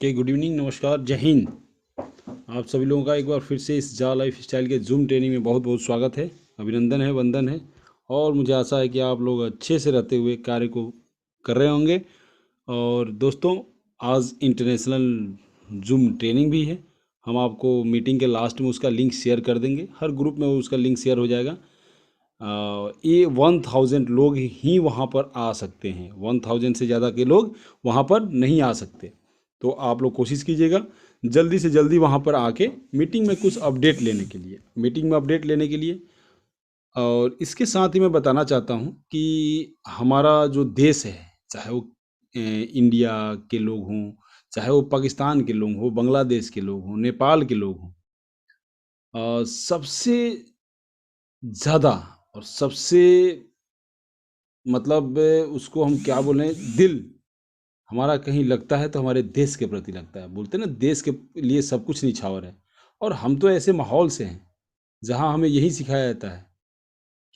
Good evening, नमस्कार, जय हिंद। आप सभी लोगों का एक बार फिर से इस जा लाइफ स्टाइल के जूम ट्रेनिंग में बहुत बहुत स्वागत है। अभिनंदन है, वंदन है। और मुझे आशा है कि आप लोग अच्छे से रहते हुए कार्य को कर रहे होंगे। और दोस्तों, आज इंटरनेशनल जूम ट्रेनिंग भी है। हम आपको मीटिंग के लास्ट में उसका लिंक शेयर कर देंगे, हर ग्रुप में उसका लिंक शेयर हो जाएगा। ये 1000 लोग ही वहाँ पर आ सकते हैं, 1000 से ज़्यादा के लोग वहाँ पर नहीं आ सकते। तो आप लोग कोशिश कीजिएगा जल्दी से जल्दी वहाँ पर आके मीटिंग में कुछ अपडेट लेने के लिए, मीटिंग में अपडेट लेने के लिए। और इसके साथ ही मैं बताना चाहता हूँ कि हमारा जो देश है, चाहे वो इंडिया के लोग हों, चाहे वो पाकिस्तान के लोग हों, बांग्लादेश के लोग हों, नेपाल के लोग हों, सबसे ज़्यादा और सबसे मतलब उसको हम क्या बोलें, दिल हमारा कहीं लगता है तो हमारे देश के प्रति लगता है। बोलते हैं ना, देश के लिए सब कुछ निछावर है। और हम तो ऐसे माहौल से हैं जहाँ हमें यही सिखाया जाता है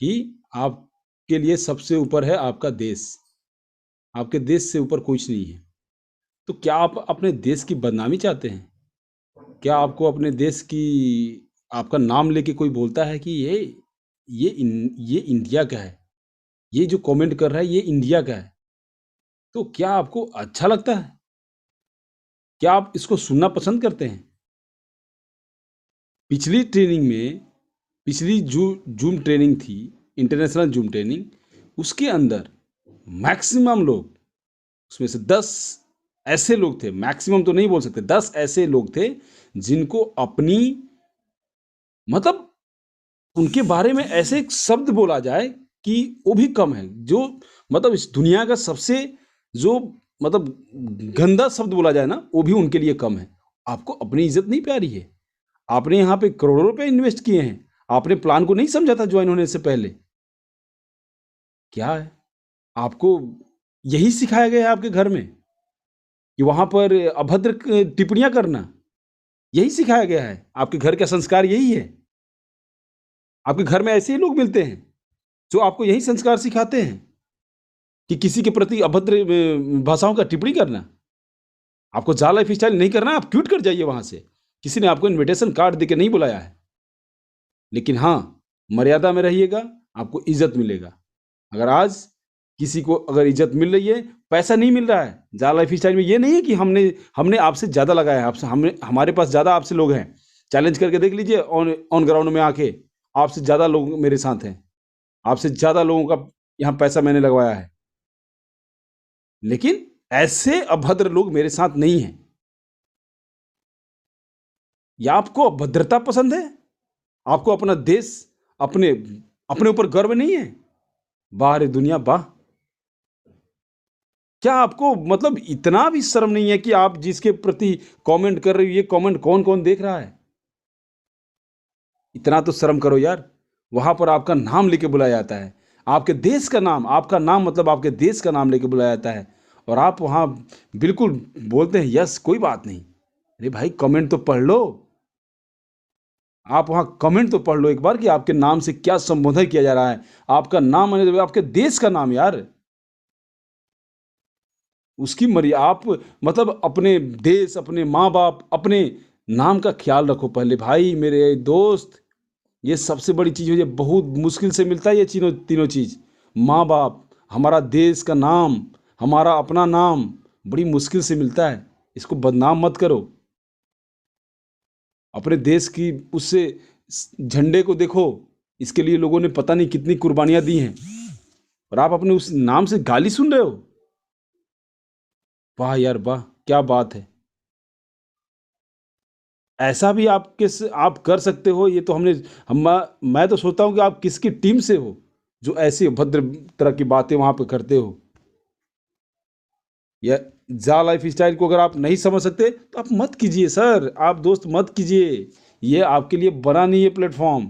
कि आपके लिए सबसे ऊपर है आपका देश, आपके देश से ऊपर कुछ नहीं है। तो क्या आप अपने देश की बदनामी चाहते हैं? क्या आपको अपने देश की, आपका नाम लेके कोई बोलता है कि ये इंडिया का है, ये जो कमेंट कर रहा है ये इंडिया का है, तो क्या आपको अच्छा लगता है? क्या आप इसको सुनना पसंद करते हैं? पिछली ट्रेनिंग में, पिछली जो जूम ट्रेनिंग थी, इंटरनेशनल जूम ट्रेनिंग, उसके अंदर मैक्सिमम लोग, उसमें से 10 ऐसे लोग थे, मैक्सिमम तो नहीं बोल सकते, 10 ऐसे लोग थे जिनको अपनी, मतलब उनके बारे में ऐसे एक शब्द बोला जाए कि वो भी कम है, जो मतलब इस दुनिया का सबसे जो मतलब गंदा शब्द बोला जाए ना, वो भी उनके लिए कम है। आपको अपनी इज्जत नहीं प्यारी है? आपने यहाँ पे करोड़ों रुपए इन्वेस्ट किए हैं, आपने प्लान को नहीं समझा था ज्वाइन होने से पहले? क्या है आपको यही सिखाया गया है आपके घर में कि वहां पर अभद्र टिप्पणियां करना? यही सिखाया गया है? आपके घर का संस्कार यही है? आपके घर में ऐसे ही लोग मिलते हैं जो आपको यही संस्कार सिखाते हैं कि किसी के प्रति अभद्र भाषाओं का टिप्पणी करना? आपको जा लाइफ स्टाइल नहीं करना, आप क्यूट कर जाइए वहां से। किसी ने आपको इनविटेशन कार्ड देके नहीं बुलाया है। लेकिन हाँ, मर्यादा में रहिएगा, आपको इज्जत मिलेगा। अगर आज किसी को अगर इज्जत मिल रही है, पैसा नहीं मिल रहा है, जा लाइफ स्टाइल में ये नहीं है कि हमने हमने आपसे ज़्यादा लगाया है, आपसे हमने, हमारे पास ज़्यादा आपसे लोग हैं। चैलेंज करके देख लीजिए ऑन ऑन ग्राउंड में आके, आपसे ज़्यादा लोग मेरे साथ हैं, आपसे ज़्यादा लोगों का यहाँ पैसा मैंने लगवाया है। लेकिन ऐसे अभद्र लोग मेरे साथ नहीं हैं। या आपको अभद्रता पसंद है? आपको अपना देश, अपने अपने ऊपर गर्व नहीं है? वाह रे दुनिया वाह! क्या आपको मतलब इतना भी शर्म नहीं है कि आप जिसके प्रति कमेंट कर रहे हो, ये कमेंट कौन-कौन देख रहा है? इतना तो शर्म करो यार। वहाँ पर आपका नाम लेके बुलाया जाता है। आपके देश का नाम, आपका नाम मतलब आपके देश का नाम लेके बुलाया जाता है। और आप वहाँ बिल्कुल बोलते हैं यस, कोई बात नहीं। अरे भाई, कमेंट तो पढ़ लो। आप वहाँ कमेंट तो पढ़ लो एक बार कि आपके नाम से क्या संबोधन किया जा रहा है। आपका नाम माने तो आपके देश का नाम यार। उसकी आप मतलब अपने देश, अपने माँ-बाप, अपने नाम का ख़्याल रखो पहले भाई मेरे दोस्त। ये सबसे बड़ी चीज़ है, ये बहुत मुश्किल से मिलता है ये तीनों तीनों चीज़। माँ-बाप, हमारा देश का नाम, हमारा अपना नाम, बड़ी मुश्किल से मिलता है। इसको बदनाम मत करो। अपने देश की उससे झंडे को देखो, इसके लिए लोगों ने पता नहीं कितनी कुर्बानियाँ दी हैं, और आप अपने उस नाम से गाली सुन रहे हो? वाह यार वाह! क्या बात है। ऐसा भी आप कर सकते हो, ये तो हमने हम मैं तो सोचता हूँ कि आप किसकी टीम से हो जो ऐसी अभद्र तरह की बातें वहाँ पे करते हो। या जा लाइफ स्टाइल को अगर आप नहीं समझ सकते तो आप मत कीजिए सर, आप दोस्त मत कीजिए। ये आपके लिए बना नहीं है प्लेटफॉर्म।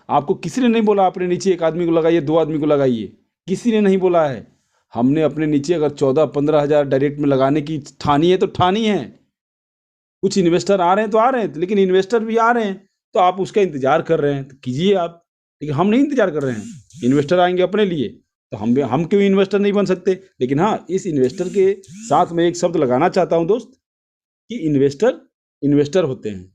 आपको किसी ने नहीं बोला अपने नीचे एक आदमी को लगाइए, दो आदमी को लगाइए, किसी ने नहीं बोला है। हमने अपने नीचे अगर 14-15 हज़ार डायरेक्ट में लगाने की ठानी है तो ठानी है। कुछ इन्वेस्टर आ रहे हैं तो आ रहे हैं, लेकिन इन्वेस्टर भी आ रहे हैं तो आप उसका इंतजार कर रहे हैं तो कीजिए आप। लेकिन हम नहीं इंतजार कर रहे हैं, इन्वेस्टर आएंगे अपने लिए, तो हम क्यों इन्वेस्टर नहीं बन सकते? लेकिन हाँ, इस इन्वेस्टर के साथ मैं एक शब्द लगाना चाहता हूँ दोस्त, कि इन्वेस्टर इन्वेस्टर होते हैं।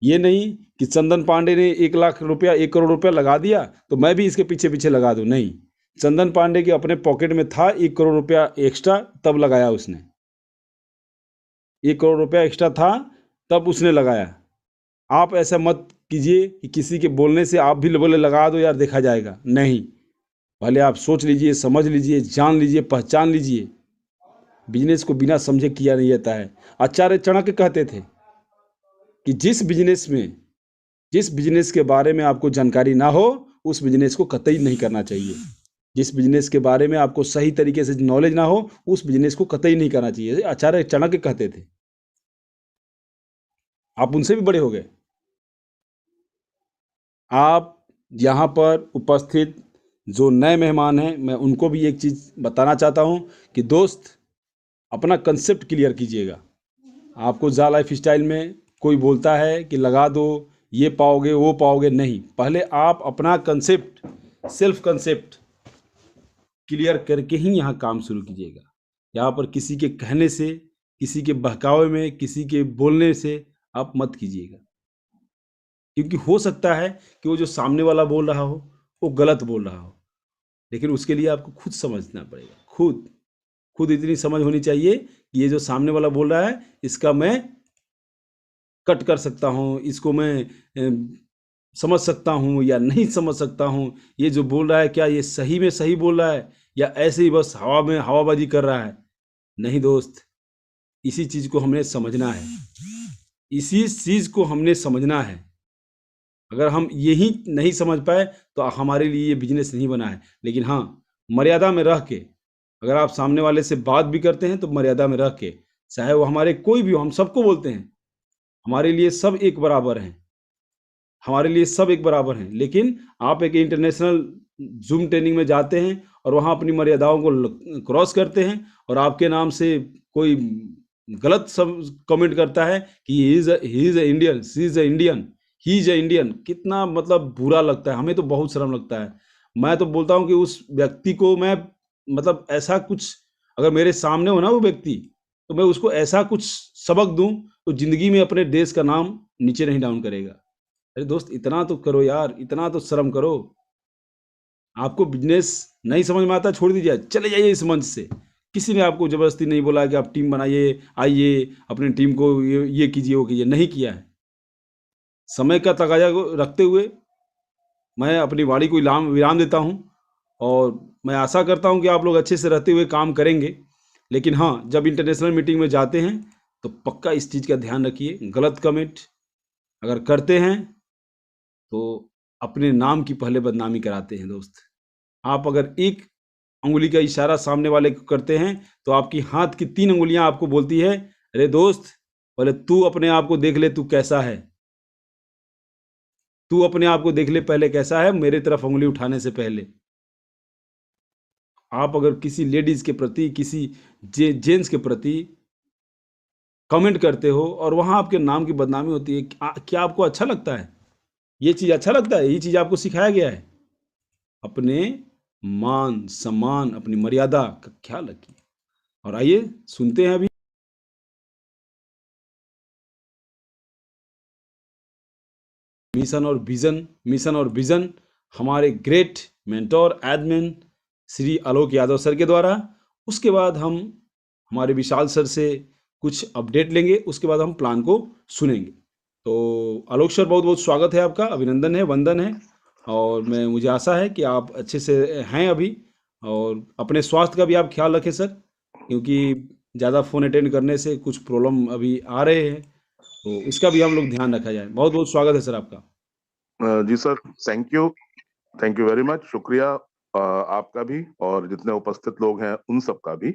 ये नहीं कि चंदन पांडे ने 1 लाख रुपया 1 करोड़ रुपया लगा दिया तो मैं भी इसके पीछे पीछे लगा दूं। नहीं, चंदन पांडे के अपने पॉकेट में था 1 करोड़ रुपया एक्स्ट्रा, तब लगाया उसने। 1 करोड़ रुपया एक्स्ट्रा था तब उसने लगाया। आप ऐसा मत कीजिए कि किसी के बोलने से आप भी बोले लगा दो यार देखा जाएगा। नहीं, पहले आप सोच लीजिए, समझ लीजिए, जान लीजिए, पहचान लीजिए। बिजनेस को बिना समझे किया नहीं जाता है। आचार्य चाणक्य कहते थे कि जिस बिजनेस के बारे में आपको जानकारी ना हो उस बिजनेस को कतई नहीं करना चाहिए। जिस बिजनेस के बारे में आपको सही तरीके से नॉलेज ना हो उस बिजनेस को कतई नहीं करना चाहिए। आचार्य चाणक्य कहते थे, आप उनसे भी बड़े हो गए। आप यहाँ पर उपस्थित जो नए मेहमान हैं मैं उनको भी एक चीज़ बताना चाहता हूँ कि दोस्त, अपना कंसेप्ट क्लियर कीजिएगा। आपको जा लाइफ स्टाइल में कोई बोलता है कि लगा दो, ये पाओगे वो पाओगे, नहीं, पहले आप अपना कंसेप्ट, सेल्फ कंसेप्ट क्लियर करके ही यहाँ काम शुरू कीजिएगा। यहाँ पर किसी के कहने से, किसी के बहकावे में, किसी के बोलने से आप मत कीजिएगा। क्योंकि हो सकता है कि वो जो सामने वाला बोल रहा हो वो गलत बोल रहा हो, लेकिन उसके लिए आपको खुद समझना पड़ेगा। खुद इतनी समझ होनी चाहिए कि ये जो सामने वाला बोल रहा है इसका मैं कट कर सकता हूँ, इसको मैं समझ सकता हूँ या नहीं समझ सकता हूँ। ये जो बोल रहा है क्या ये सही में सही बोल रहा है या ऐसे ही बस हवा में हवाबाजी कर रहा है। नहीं दोस्त, इसी चीज़ को हमने समझना है, इसी चीज़ को हमने समझना है। अगर हम यही नहीं समझ पाए तो हमारे लिए ये बिजनेस नहीं बना है। लेकिन हाँ, मर्यादा में रह के, अगर आप सामने वाले से बात भी करते हैं तो मर्यादा में रह के, चाहे वो हमारे कोई भी हो, हम सबको बोलते हैं हमारे लिए सब एक बराबर हैं, हमारे लिए सब एक बराबर हैं। लेकिन आप एक इंटरनेशनल जूम ट्रेनिंग में जाते हैं और वहाँ अपनी मर्यादाओं को क्रॉस करते हैं और आपके नाम से कोई गलत सब कमेंट करता है कि he is a Indian, she is a Indian, he is a Indian. कितना मतलब बुरा लगता है, हमें तो बहुत शर्म लगता है। मैं तो बोलता हूँ कि उस व्यक्ति को मैं मतलब ऐसा कुछ, अगर मेरे सामने हो ना वो व्यक्ति, तो मैं उसको ऐसा कुछ सबक दूँ तो ज़िंदगी में अपने देश का नाम नीचे नहीं डाउन करेगा। अरे दोस्त, इतना तो करो यार, इतना तो शर्म करो। आपको बिजनेस नहीं समझ में आता, छोड़ दीजिए, चले जाइए इस मंच से। किसी ने आपको जबरदस्ती नहीं बोला कि आप टीम बनाइए, आइए अपनी टीम को ये कीजिए वो कीजिए, नहीं किया है। समय का तकाजा को रखते हुए मैं अपनी वाणी को विराम देता हूँ और मैं आशा करता हूँ कि आप लोग अच्छे से रहते हुए काम करेंगे। लेकिन हाँ, जब इंटरनेशनल मीटिंग में जाते हैं तो पक्का इस चीज़ का ध्यान रखिए, गलत कमेंट अगर करते हैं तो अपने नाम की पहले बदनामी कराते हैं दोस्त। आप अगर एक अंगुली का इशारा सामने वाले को करते हैं तो आपकी हाथ की 3 अंगुलियां आपको बोलती है, अरे दोस्त, पहले तू अपने आप को देख ले, तू कैसा है। तू अपने आप को देख ले पहले कैसा है, मेरे तरफ अंगुली उठाने से पहले। आप अगर किसी लेडीज के प्रति, किसी जेंट्स के प्रति कमेंट करते हो और वहां आपके नाम की बदनामी होती है, क्या आपको अच्छा लगता है? ये चीज अच्छा लगता है? ये चीज आपको सिखाया गया है? अपने मान सम्मान, अपनी मर्यादा का ख्याल रखिए। और आइए सुनते हैं अभी मिशन और विजन हमारे great mentor admin Shri Alok Yadav sir के द्वारा। उसके बाद हम हमारे विशाल सर से कुछ अपडेट लेंगे, उसके बाद हम प्लान को सुनेंगे। तो आलोक सर, बहुत बहुत स्वागत है आपका, अभिनंदन है, वंदन है। और मुझे आशा है कि आप अच्छे से हैं अभी, और अपने स्वास्थ्य का भी आप ख्याल रखें सर, क्योंकि ज़्यादा फ़ोन अटेंड करने से कुछ प्रॉब्लम अभी आ रहे हैं, तो इसका भी हम लोग ध्यान रखा जाए। बहुत बहुत स्वागत है सर आपका। जी sir, thank you very much. शुक्रिया आपका भी और जितने उपस्थित लोग हैं उन सब का भी।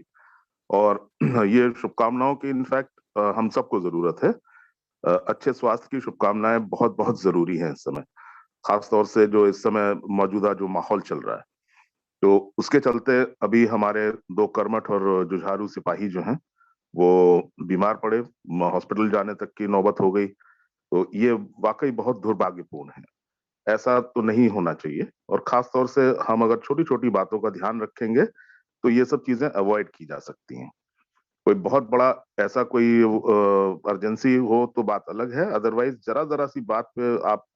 और ये शुभकामनाओं की इनफैक्ट हम सबको जरूरत है। अच्छे स्वास्थ्य की शुभकामनाएं बहुत बहुत जरूरी हैं इस समय, खास तौर से जो इस समय मौजूदा जो माहौल चल रहा है। तो उसके चलते अभी हमारे 2 कर्मठ और जुझारू सिपाही जो हैं वो बीमार पड़े, हॉस्पिटल जाने तक की नौबत हो गई। तो ये वाकई बहुत दुर्भाग्यपूर्ण है, ऐसा तो नहीं होना चाहिए। और खास तौर से हम अगर छोटी छोटी बातों का ध्यान रखेंगे तो ये सब चीजें अवॉइड की जा सकती हैं। कोई बहुत बड़ा ऐसा कोई अर्जेंसी हो तो बात अलग है, अदरवाइज जरा जरा सी बात पे आप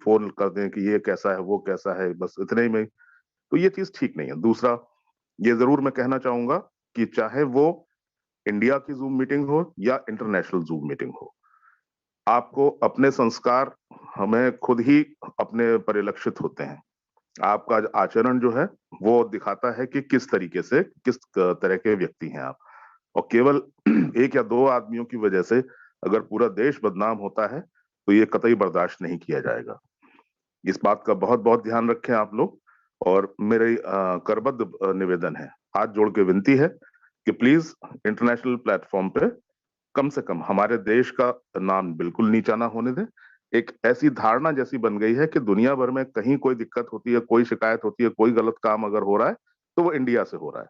फोन कर दें कि ये कैसा है वो कैसा है, बस इतने ही में, तो ये चीज ठीक नहीं है। दूसरा, ये जरूर मैं कहना चाहूंगा कि चाहे वो इंडिया की जूम मीटिंग हो या इंटरनेशनल जूम मीटिंग हो, आपको अपने संस्कार हमें खुद ही अपने परिलक्षित होते हैं। आपका आचरण जो है वो दिखाता है कि किस तरीके से, किस तरह के व्यक्ति हैं आप। और केवल एक या दो आदमियों की वजह से अगर पूरा देश बदनाम होता है तो ये कतई बर्दाश्त नहीं किया जाएगा। इस बात का बहुत बहुत ध्यान रखें आप लोग। और मेरी करबद्ध निवेदन है, हाथ जोड़ के विनती है कि प्लीज इंटरनेशनल प्लेटफॉर्म पे कम से कम हमारे देश का नाम बिल्कुल नीचा ना होने दें। एक ऐसी धारणा जैसी बन गई है कि दुनिया भर में कहीं कोई दिक्कत होती है, कोई शिकायत होती है, कोई गलत काम अगर हो रहा है तो वो इंडिया से हो रहा है।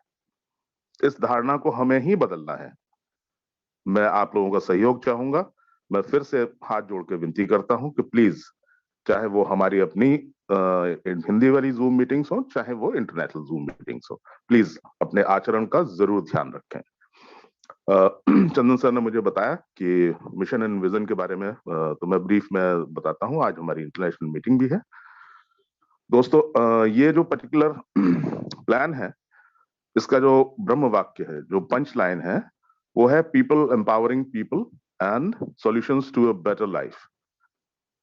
इस धारणा को हमें ही बदलना है। मैं आप लोगों का सहयोग चाहूंगा। मैं फिर से हाथ जोड़ के विनती करता हूं कि प्लीज, चाहे वो हमारी अपनी हिंदी वाली जूम मीटिंग्स हो, चाहे वो इंटरनेशनल जूम मीटिंग्स हो, प्लीज अपने आचरण का जरूर ध्यान रखें। चंदन सर ने मुझे बताया कि मिशन एंड विजन के बारे में, तो मैं ब्रीफ में बताता हूं। आज हमारी इंटरनेशनल मीटिंग भी है दोस्तों। ये जो पर्टिकुलर प्लान है, इसका जो ब्रह्म वाक्य है, जो पंच लाइन है, वो है people empowering people and solutions to a better life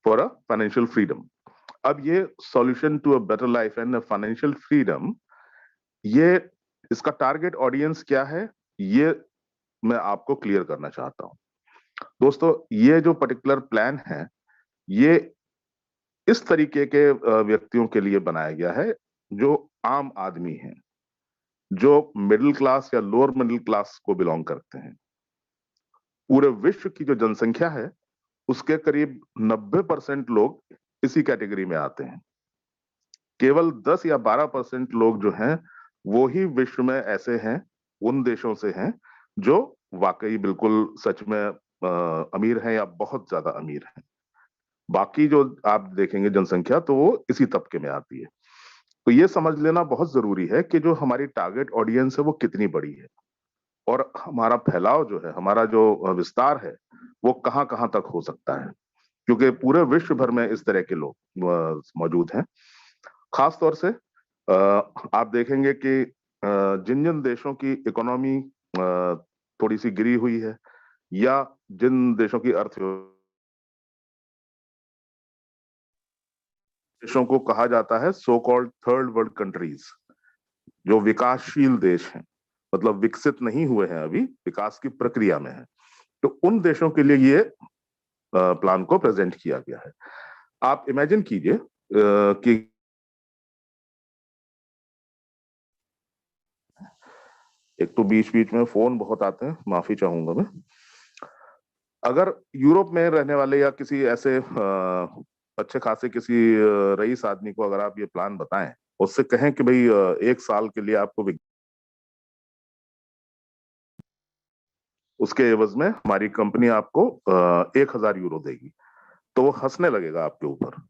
for a financial freedom. अब ये solution to a better life and financial freedom, ये इसका टारगेट ऑडियंस क्या है, ये मैं आपको क्लियर करना चाहता हूं दोस्तों। ये जो पर्टिकुलर प्लान है, ये इस तरीके के व्यक्तियों के लिए बनाया गया है जो आम आदमी हैं, जो मिडिल क्लास या लोअर मिडिल क्लास को बिलोंग करते हैं। पूरे विश्व की जो जनसंख्या है उसके करीब 90% लोग इसी कैटेगरी में आते हैं। केवल 10 या 12% लोग जो हैं वो ही विश्व में ऐसे हैं, उन देशों से हैं जो वाकई बिल्कुल सच में अमीर हैं या बहुत ज्यादा अमीर हैं। बाकी जो आप देखेंगे जनसंख्या, तो वो इसी तबके में आती है। तो ये समझ लेना बहुत जरूरी है कि जो हमारी टारगेट ऑडियंस है वो कितनी बड़ी है, और हमारा फैलाव जो है, हमारा जो विस्तार है, वो कहाँ कहाँ तक हो सकता है, क्योंकि पूरे विश्व भर में इस तरह के लोग मौजूद हैं। खास तौर से आप देखेंगे कि जिन जिन देशों की इकोनॉमी थोड़ी सी गिरी हुई है, या जिन देशों की देशों को कहा जाता है so called third world countries, जो विकासशील देश हैं, मतलब विकसित नहीं हुए हैं, अभी विकास की प्रक्रिया में है, तो उन देशों के लिए ये प्लान को प्रेजेंट किया गया है। आप इमेजिन कीजिए कि एक तो बीच बीच में फोन बहुत आते हैं, माफी चाहूंगा मैं। अगर यूरोप में रहने वाले या किसी ऐसे अच्छे खासे किसी रईस आदमी को अगर आप ये प्लान बताएं, उससे कहें कि भाई 1 साल के लिए आपको उसके एवज में हमारी कंपनी आपको 1,000 यूरो देगी, तो वो हंसने लगेगा आपके ऊपर,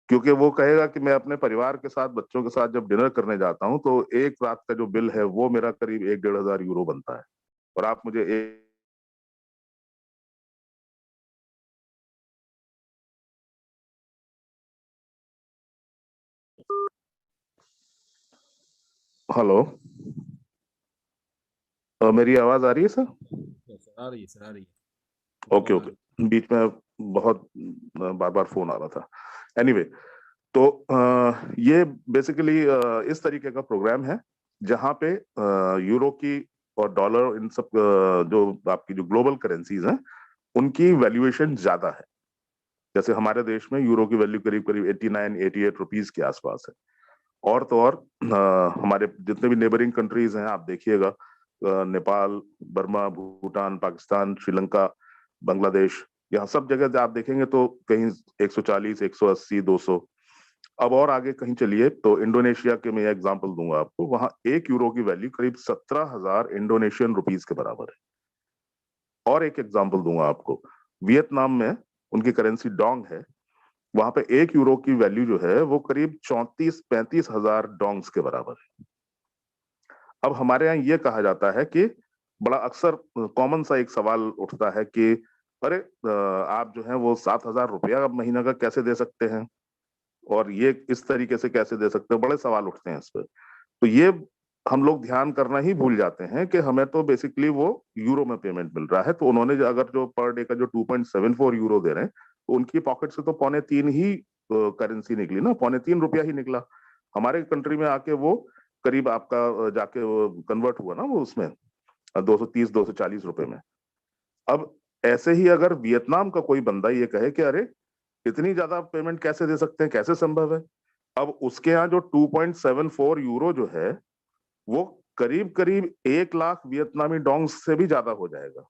क्योंकि वो कहेगा कि मैं अपने परिवार के साथ, बच्चों के साथ जब डिनर करने जाता हूं तो एक रात का जो बिल है वो मेरा करीब 1-1,500 यूरो बनता है, और आप मुझे हेलो, मेरी आवाज आ रही है सर? सर आ रही है, सर आ रही है। ओके ओके, बीच में बहुत बार बार फोन आ रहा था। एनीवे, तो ये बेसिकली इस तरीके का प्रोग्राम है जहां पे यूरो की और डॉलर, इन सब जो आपकी जो ग्लोबल करेंसीज हैं उनकी वैल्यूएशन ज्यादा है। जैसे हमारे देश में यूरो की वैल्यू करीब करीब 89-88 रुपीज के आसपास है। और तो और हमारे जितने भी नेबरिंग कंट्रीज हैं आप देखिएगा, नेपाल, बर्मा, भूटान, पाकिस्तान, श्रीलंका, बांग्लादेश, यहाँ सब जगह आप देखेंगे तो कहीं 140, 180, 200। अब और आगे कहीं चलिए तो इंडोनेशिया के मैं एग्जांपल दूंगा आपको, वहां 1 यूरो की वैल्यू करीब 17,000 इंडोनेशियन रुपीज के बराबर है। और एक एग्जांपल दूंगा आपको, वियतनाम में उनकी करेंसी डोंग है, वहां पे 1 यूरो की वैल्यू जो है वो करीब 34-35 हजार डोंग्स के बराबर है। अब हमारे यहाँ ये कहा जाता है कि बड़ा अक्सर कॉमन सा एक सवाल उठता है कि अरे आप जो है वो 7,000 रुपया महीना का कैसे दे सकते हैं, और ये इस तरीके से कैसे दे सकते हैं, बड़े सवाल उठते हैं इस पे। तो ये हम लोग ध्यान करना ही भूल जाते हैं कि हमें तो बेसिकली वो यूरो में पेमेंट मिल रहा है। तो उन्होंने अगर जो पर डे का जो 2.74 यूरो दे रहे हैं, तो उनकी पॉकेट से तो 2.75 ही करेंसी निकली ना, 2.75 रुपया ही निकला। हमारे कंट्री में आके वो करीब आपका जाके वो कन्वर्ट हुआ ना वो उसमें 230-240 रुपए में। अब ऐसे ही अगर वियतनाम का कोई बंदा ये कहे कि अरे इतनी ज्यादा पेमेंट कैसे दे सकते हैं, कैसे संभव है, अब उसके यहाँ जो 2.74 यूरो जो है वो करीब करीब 1 लाख वियतनामी डोंग्स से भी ज्यादा हो जाएगा।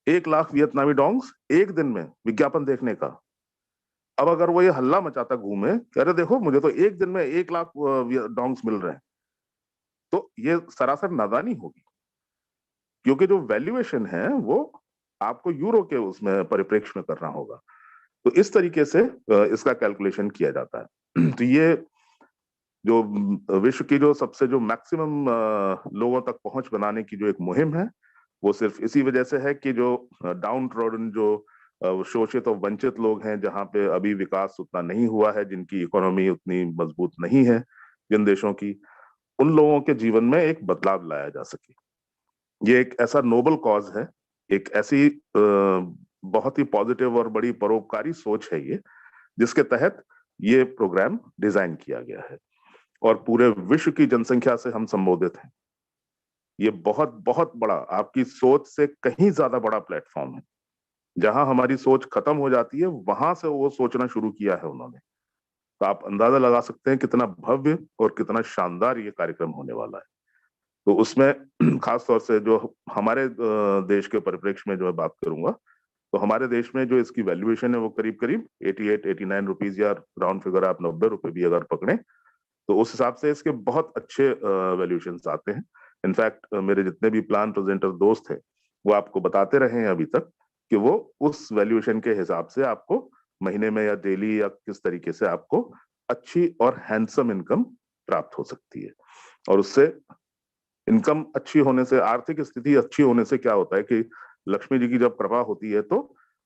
1 लाख वियतनामी डोंग्स एक दिन में विज्ञापन देखने का। अब अगर वो ये हल्ला मचाता घूमे कि अरे देखो मुझे तो एक दिन में 1 लाख डोंग्स मिल रहे हैं, तो ये सरासर नादानी होगी, क्योंकि जो वैल्यूएशन है वो आपको यूरो के उसमें परिप्रेक्ष्य में करना होगा। तो इस तरीके से इसका कैलकुलेशन किया जाता है। तो ये जो विश्व की जो सबसे जो मैक्सिमम लोगों तक पहुंच बनाने की जो एक मुहिम है, वो सिर्फ इसी वजह से है कि जो डाउन ट्रोडन, जो शोषित और वंचित लोग हैं, जहां पे अभी विकास उतना नहीं हुआ है, जिनकी इकोनॉमी उतनी मजबूत नहीं है जिन देशों की, उन लोगों के जीवन में एक बदलाव लाया जा सके। ये एक ऐसा नोबल कॉज है, एक ऐसी बहुत ही पॉजिटिव और बड़ी परोपकारी सोच है ये, जिसके तहत ये प्रोग्राम डिजाइन किया गया है और पूरे विश्व की जनसंख्या से हम संबोधित हैं। ये बहुत बहुत बड़ा, आपकी सोच से कहीं ज्यादा बड़ा प्लेटफॉर्म है। जहां हमारी सोच खत्म हो जाती है, वहां से वो सोचना शुरू किया है उन्होंने। तो आप अंदाजा लगा सकते हैं कितना भव्य और कितना शानदार ये कार्यक्रम होने वाला है। तो उसमें खास तौर से जो हमारे देश के परिप्रेक्ष्य में जो मैं बात करूंगा, तो हमारे देश में जो इसकी वैल्यूएशन है वो करीब करीब 88-89 रुपीज, या राउंड फिगर आप 90 रुपए भी अगर पकड़े, तो उस हिसाब से इसके बहुत अच्छे वैल्यूएशन आते हैं। इनफैक्ट मेरे जितने भी प्लान प्रेजेंटर दोस्त हैं, वो आपको बताते रहे हैं अभी तक कि वो उस वैल्यूएशन के हिसाब से आपको महीने में या डेली या किस तरीके से आपको अच्छी और हैंडसम इनकम प्राप्त हो सकती है। और उससे इनकम अच्छी होने से, आर्थिक स्थिति अच्छी होने से क्या होता है कि लक्ष्मी जी की जब कृपा होती है तो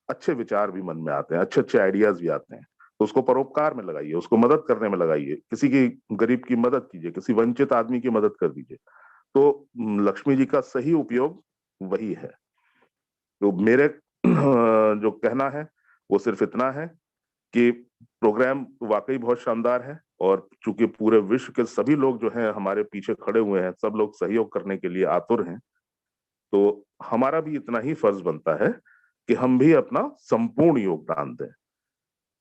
अच्छे विचार भी मन में आते हैं, अच्छे अच्छे आइडियाज भी आते हैं। तो उसको परोपकार में लगाइए, उसको मदद करने में लगाइए, किसी की गरीब की मदद कीजिए, किसी वंचित आदमी की मदद कर दीजिए। तो लक्ष्मी जी का सही उपयोग वही है। तो मेरे जो कहना है वो सिर्फ इतना है कि प्रोग्राम वाकई बहुत शानदार है, और चूंकि पूरे विश्व के सभी लोग जो हैं हमारे पीछे खड़े हुए हैं, सब लोग सहयोग करने के लिए आतुर हैं, तो हमारा भी इतना ही फर्ज बनता है कि हम भी अपना संपूर्ण योगदान दें,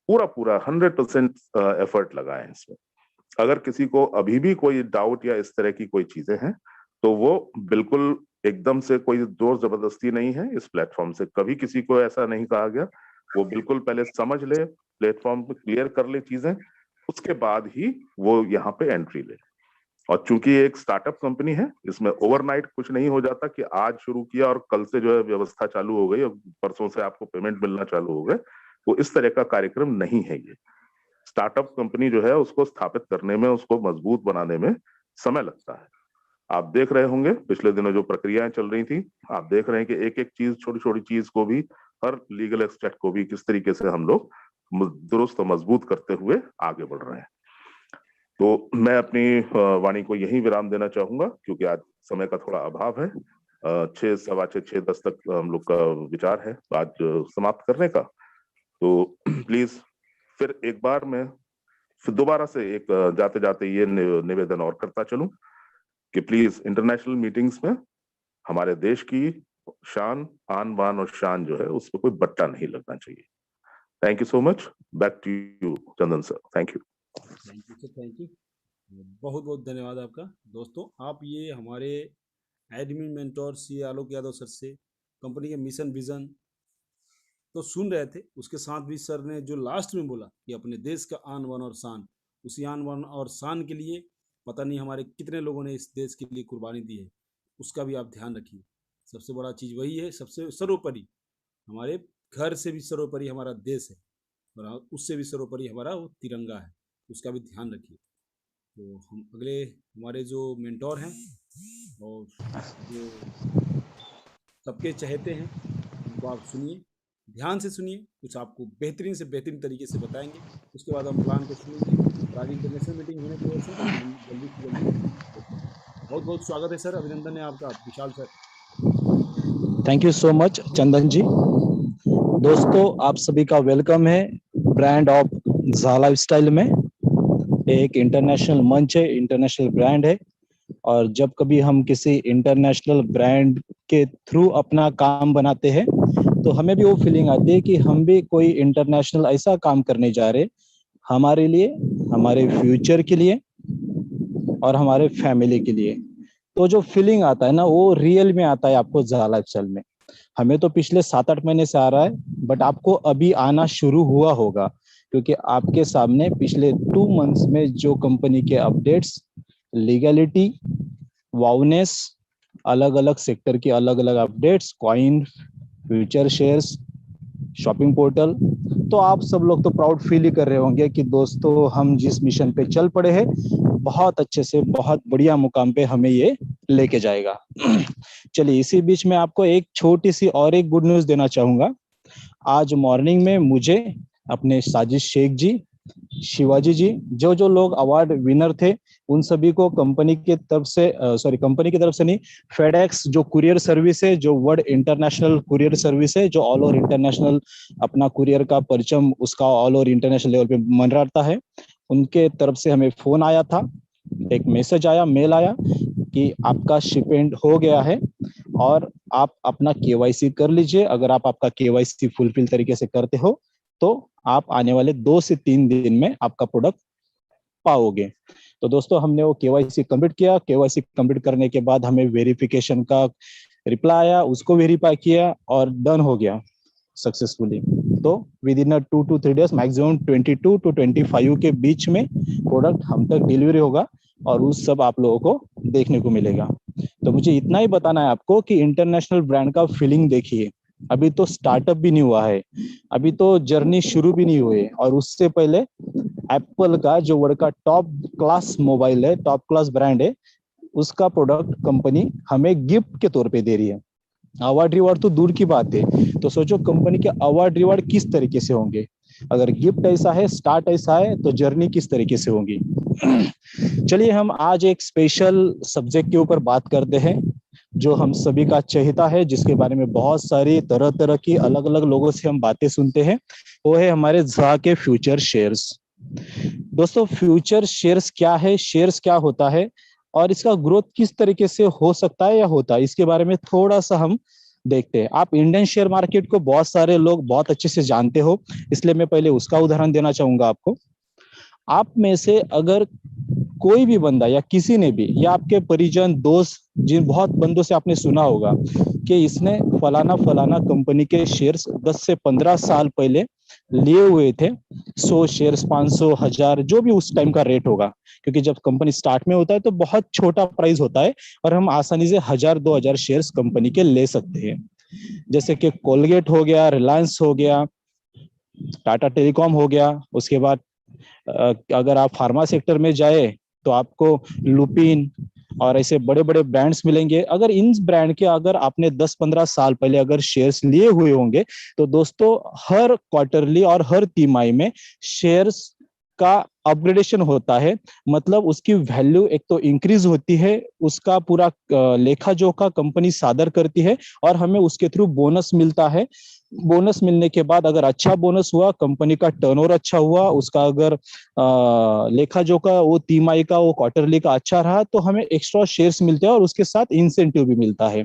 पूरा पूरा 100% एफर्ट लगाएं इसमें। अगर किसी को अभी भी कोई डाउट या इस तरह की कोई चीजें हैं, तो वो बिल्कुल एकदम से कोई जोर जबरदस्ती नहीं है। इस प्लेटफॉर्म से कभी किसी को ऐसा नहीं कहा गया। वो बिल्कुल पहले समझ ले, प्लेटफॉर्म पे क्लियर कर ले चीजें, उसके बाद ही वो यहाँ पे एंट्री ले। और चूंकि ये एक स्टार्टअप कंपनी है, इसमें ओवरनाइट कुछ नहीं हो जाता कि आज शुरू किया और कल से जो है व्यवस्था चालू हो गई और परसों से आपको पेमेंट मिलना चालू हो गए। वो इस तरह का कार्यक्रम नहीं है। ये स्टार्टअप कंपनी जो है उसको स्थापित करने में, उसको मजबूत बनाने में समय लगता है। आप देख रहे होंगे पिछले दिनों जो प्रक्रियाएं चल रही थी, आप देख रहे हैं कि एक एक चीज, छोटी छोटी चीज को भी, हर लीगल एक्सपेक्ट को भी किस तरीके से हम लोग दुरुस्त और मजबूत करते हुए आगे बढ़ रहे हैं। तो मैं अपनी वाणी को यही विराम देना चाहूंगा, क्योंकि आज समय का थोड़ा अभाव है। 6, सवा 6, 6:10 तक हम लोग का विचार है आज समाप्त करने का। तो प्लीज फिर एक बार मैं फिर दोबारा से एक जाते जाते ये निवेदन और करता चलूं कि प्लीज इंटरनेशनल मीटिंग्स में हमारे देश की शान, आन बान और शान जो है उस पर कोई बट्टा नहीं लगना चाहिए। Thank you so much. Back to you Chandan sir. Thank you. Thank you sir, thank you. बहुत बहुत धन्यवाद आपका। दोस्तों, आप ये हमारे admin mentor C Alok Yadav sir से कंपनी के मिशन विजन तो सुन रहे थे, उसके साथ भी सर ने जो लास्ट में बोला कि अपने देश का आन बान और शान, उसी आन बान और शान के लिए पता नहीं हमारे कितने लोगों ने इस देश के लिए कुर्बानी दी है, उसका भी आप ध्यान रखिए। सबसे बड़ा चीज़ वही है, सबसे सर्वोपरि हमारे घर से भी सर्वोपरि हमारा देश है, और उससे भी सर्वोपरि हमारा वो तिरंगा है, उसका भी ध्यान रखिए। तो हम अगले हमारे जो मेंटोर हैं और जो सबके चहेते हैं, उनको आप सुनिए, ध्यान से सुनिए, कुछ आपको बेहतरीन से बेहतरीन तरीके से बताएंगे। उसके बाद हम प्लान को सुनेंगे और आगे इंटरनेशनल मीटिंग होने की ओर से हम जल्दी से जल्दी होते हैं। बहुत बहुत स्वागत है सर, अभिनंदन है आपका Vishal sir. Thank you so much Chandan ji. दोस्तों आप सभी का वेलकम है ब्रांड ऑफ झा लाइफस्टाइल में। एक इंटरनेशनल मंच है, इंटरनेशनल ब्रांड है, और जब कभी हम किसी इंटरनेशनल ब्रांड के थ्रू अपना काम बनाते हैं तो हमें भी वो फीलिंग आती है कि हम भी कोई इंटरनेशनल ऐसा काम करने जा रहे, हमारे लिए, हमारे फ्यूचर के लिए और हमारे फैमिली के लिए। तो जो फीलिंग आता है ना, वो रियल में आता है आपको झा लाइफस्टाइल में। हमें तो पिछले 7-8 महीने से आ रहा है, बट आपको अभी आना शुरू हुआ होगा, क्योंकि आपके सामने पिछले 2 मंथ्स में जो कंपनी के अपडेट्स, लीगलिटी, वाउनेस, अलग अलग सेक्टर की अलग अलग updates, coin, future shares, shopping portal, तो आप सब लोग तो प्राउड फील ही कर रहे होंगे कि दोस्तों हम जिस मिशन पे चल पड़े हैं बहुत अच्छे से, बहुत बढ़िया मुकाम पे हमें ये लेके जाएगा। चलिए, इसी बीच में आपको एक छोटी सी और एक गुड न्यूज देना चाहूंगा। आज मॉर्निंग में मुझे अपने साजिद शेख जी, शिवाजी जी, जो जो लोग अवार्ड विनर थे, उन सभी को कंपनी की तरफ से, कंपनी की तरफ से नहीं, फेडेक्स जो कुरियर सर्विस है, जो वर्ल्ड इंटरनेशनल कुरियर सर्विस है, जो ऑल ओवर इंटरनेशनल अपना कुरियर का परचम उसका ऑल ओवर इंटरनेशनल लेवल पे मंडराता है, उनके तरफ से हमें फोन आया था, एक मैसेज आया, मेल आया कि आपका शिपमेंट हो गया है और आप अपना केवाईसी कर लीजिए। अगर आप आपका केवाईसी फुलफिल तरीके से करते हो तो आप आने वाले 2 से 3 दिन में आपका प्रोडक्ट पाओगे। तो दोस्तों हमने वो केवाईसी कंप्लीट किया। केवाईसी कंप्लीट करने के बाद हमें वेरिफिकेशन का रिप्लाई आया, उसको वेरीफाई किया और डन हो गया सक्सेसफुली। तो with in 2 to 3 days, maximum 22 to 25 के बीच में प्रोडक्ट हम तक डिलीवरी होगा और उस सब आप लोगों को देखने को मिलेगा। तो मुझे इतना ही बताना है आपको कि इंटरनेशनल ब्रांड का फीलिंग देखिए, अभी तो स्टार्टअप भी नहीं हुआ है, अभी तो जर्नी शुरू भी नहीं हुई, और उससे पहले एप्पल का जो वर्ल्ड का टॉप क्लास मोबाइल है, टॉप क्लास ब्रांड है, उसका प्रोडक्ट कंपनी हमें गिफ्ट के तौर पे दे रही है। अवार्ड रिवार्ड तो दूर की बात है, तो सोचो कंपनी के अवार्ड रिवार्ड किस तरीके से होंगे। अगर गिफ्ट ऐसा है, स्टार्ट ऐसा है, तो जर्नी किस तरीके से होगी। चलिए हम आज एक स्पेशल सब्जेक्ट के ऊपर बात करते हैं जो हम सभी का चहेता है, जिसके बारे में बहुत सारी तरह तरह की अलग अलग लोगों से हम बातें सुनते हैं, वो है हमारे झा के फ्यूचर शेयर्स। दोस्तों फ्यूचर शेयर्स क्या है, शेयर्स क्या होता है और इसका ग्रोथ किस तरीके से हो सकता है या होता है, इसके बारे में थोड़ा सा हम देखते हैं। आप इंडियन शेयर मार्केट को बहुत सारे लोग बहुत अच्छे से जानते हो, इसलिए मैं पहले उसका उदाहरण देना चाहूंगा आपको। आप में से अगर कोई भी बंदा या किसी ने भी, या आपके परिजन दोस्त, जिन बहुत बंदों से आपने सुना होगा कि इसने फलाना फलाना कंपनी के शेयर्स 10 से 15 साल पहले लिए हुए थे, 100 शेयर्स, 500, 1000, जो भी उस टाइम का रेट होगा, क्योंकि जब कंपनी स्टार्ट में होता है तो बहुत छोटा प्राइस होता है और हम आसानी से 1000-2000 शेयर्स कंपनी के ले सकते हैं। जैसे कि कोलगेट हो गया, रिलायंस हो गया, टाटा टेलीकॉम हो गया। उसके बाद अगर आप फार्मा सेक्टर में जाए तो आपको लुपिन और ऐसे बड़े बड़े ब्रांड्स मिलेंगे। अगर इन ब्रांड के अगर आपने 10-15 साल पहले अगर शेयर्स लिए हुए होंगे तो दोस्तों हर क्वार्टरली और हर तिमाही में शेयर्स का अपग्रेडेशन होता है, मतलब उसकी वैल्यू एक तो इंक्रीज होती है, उसका पूरा लेखा जोखा कंपनी सादर करती है और हमें उसके थ्रू बोनस मिलता है। बोनस मिलने के बाद अगर अच्छा बोनस हुआ, कंपनी का टर्नओवर अच्छा हुआ, उसका अगर लेखा जोखा वो तिमाही का, वो क्वार्टरली का अच्छा रहा, तो हमें एक्स्ट्रा शेयर्स मिलते हैं और उसके साथ इंसेंटिव भी मिलता है।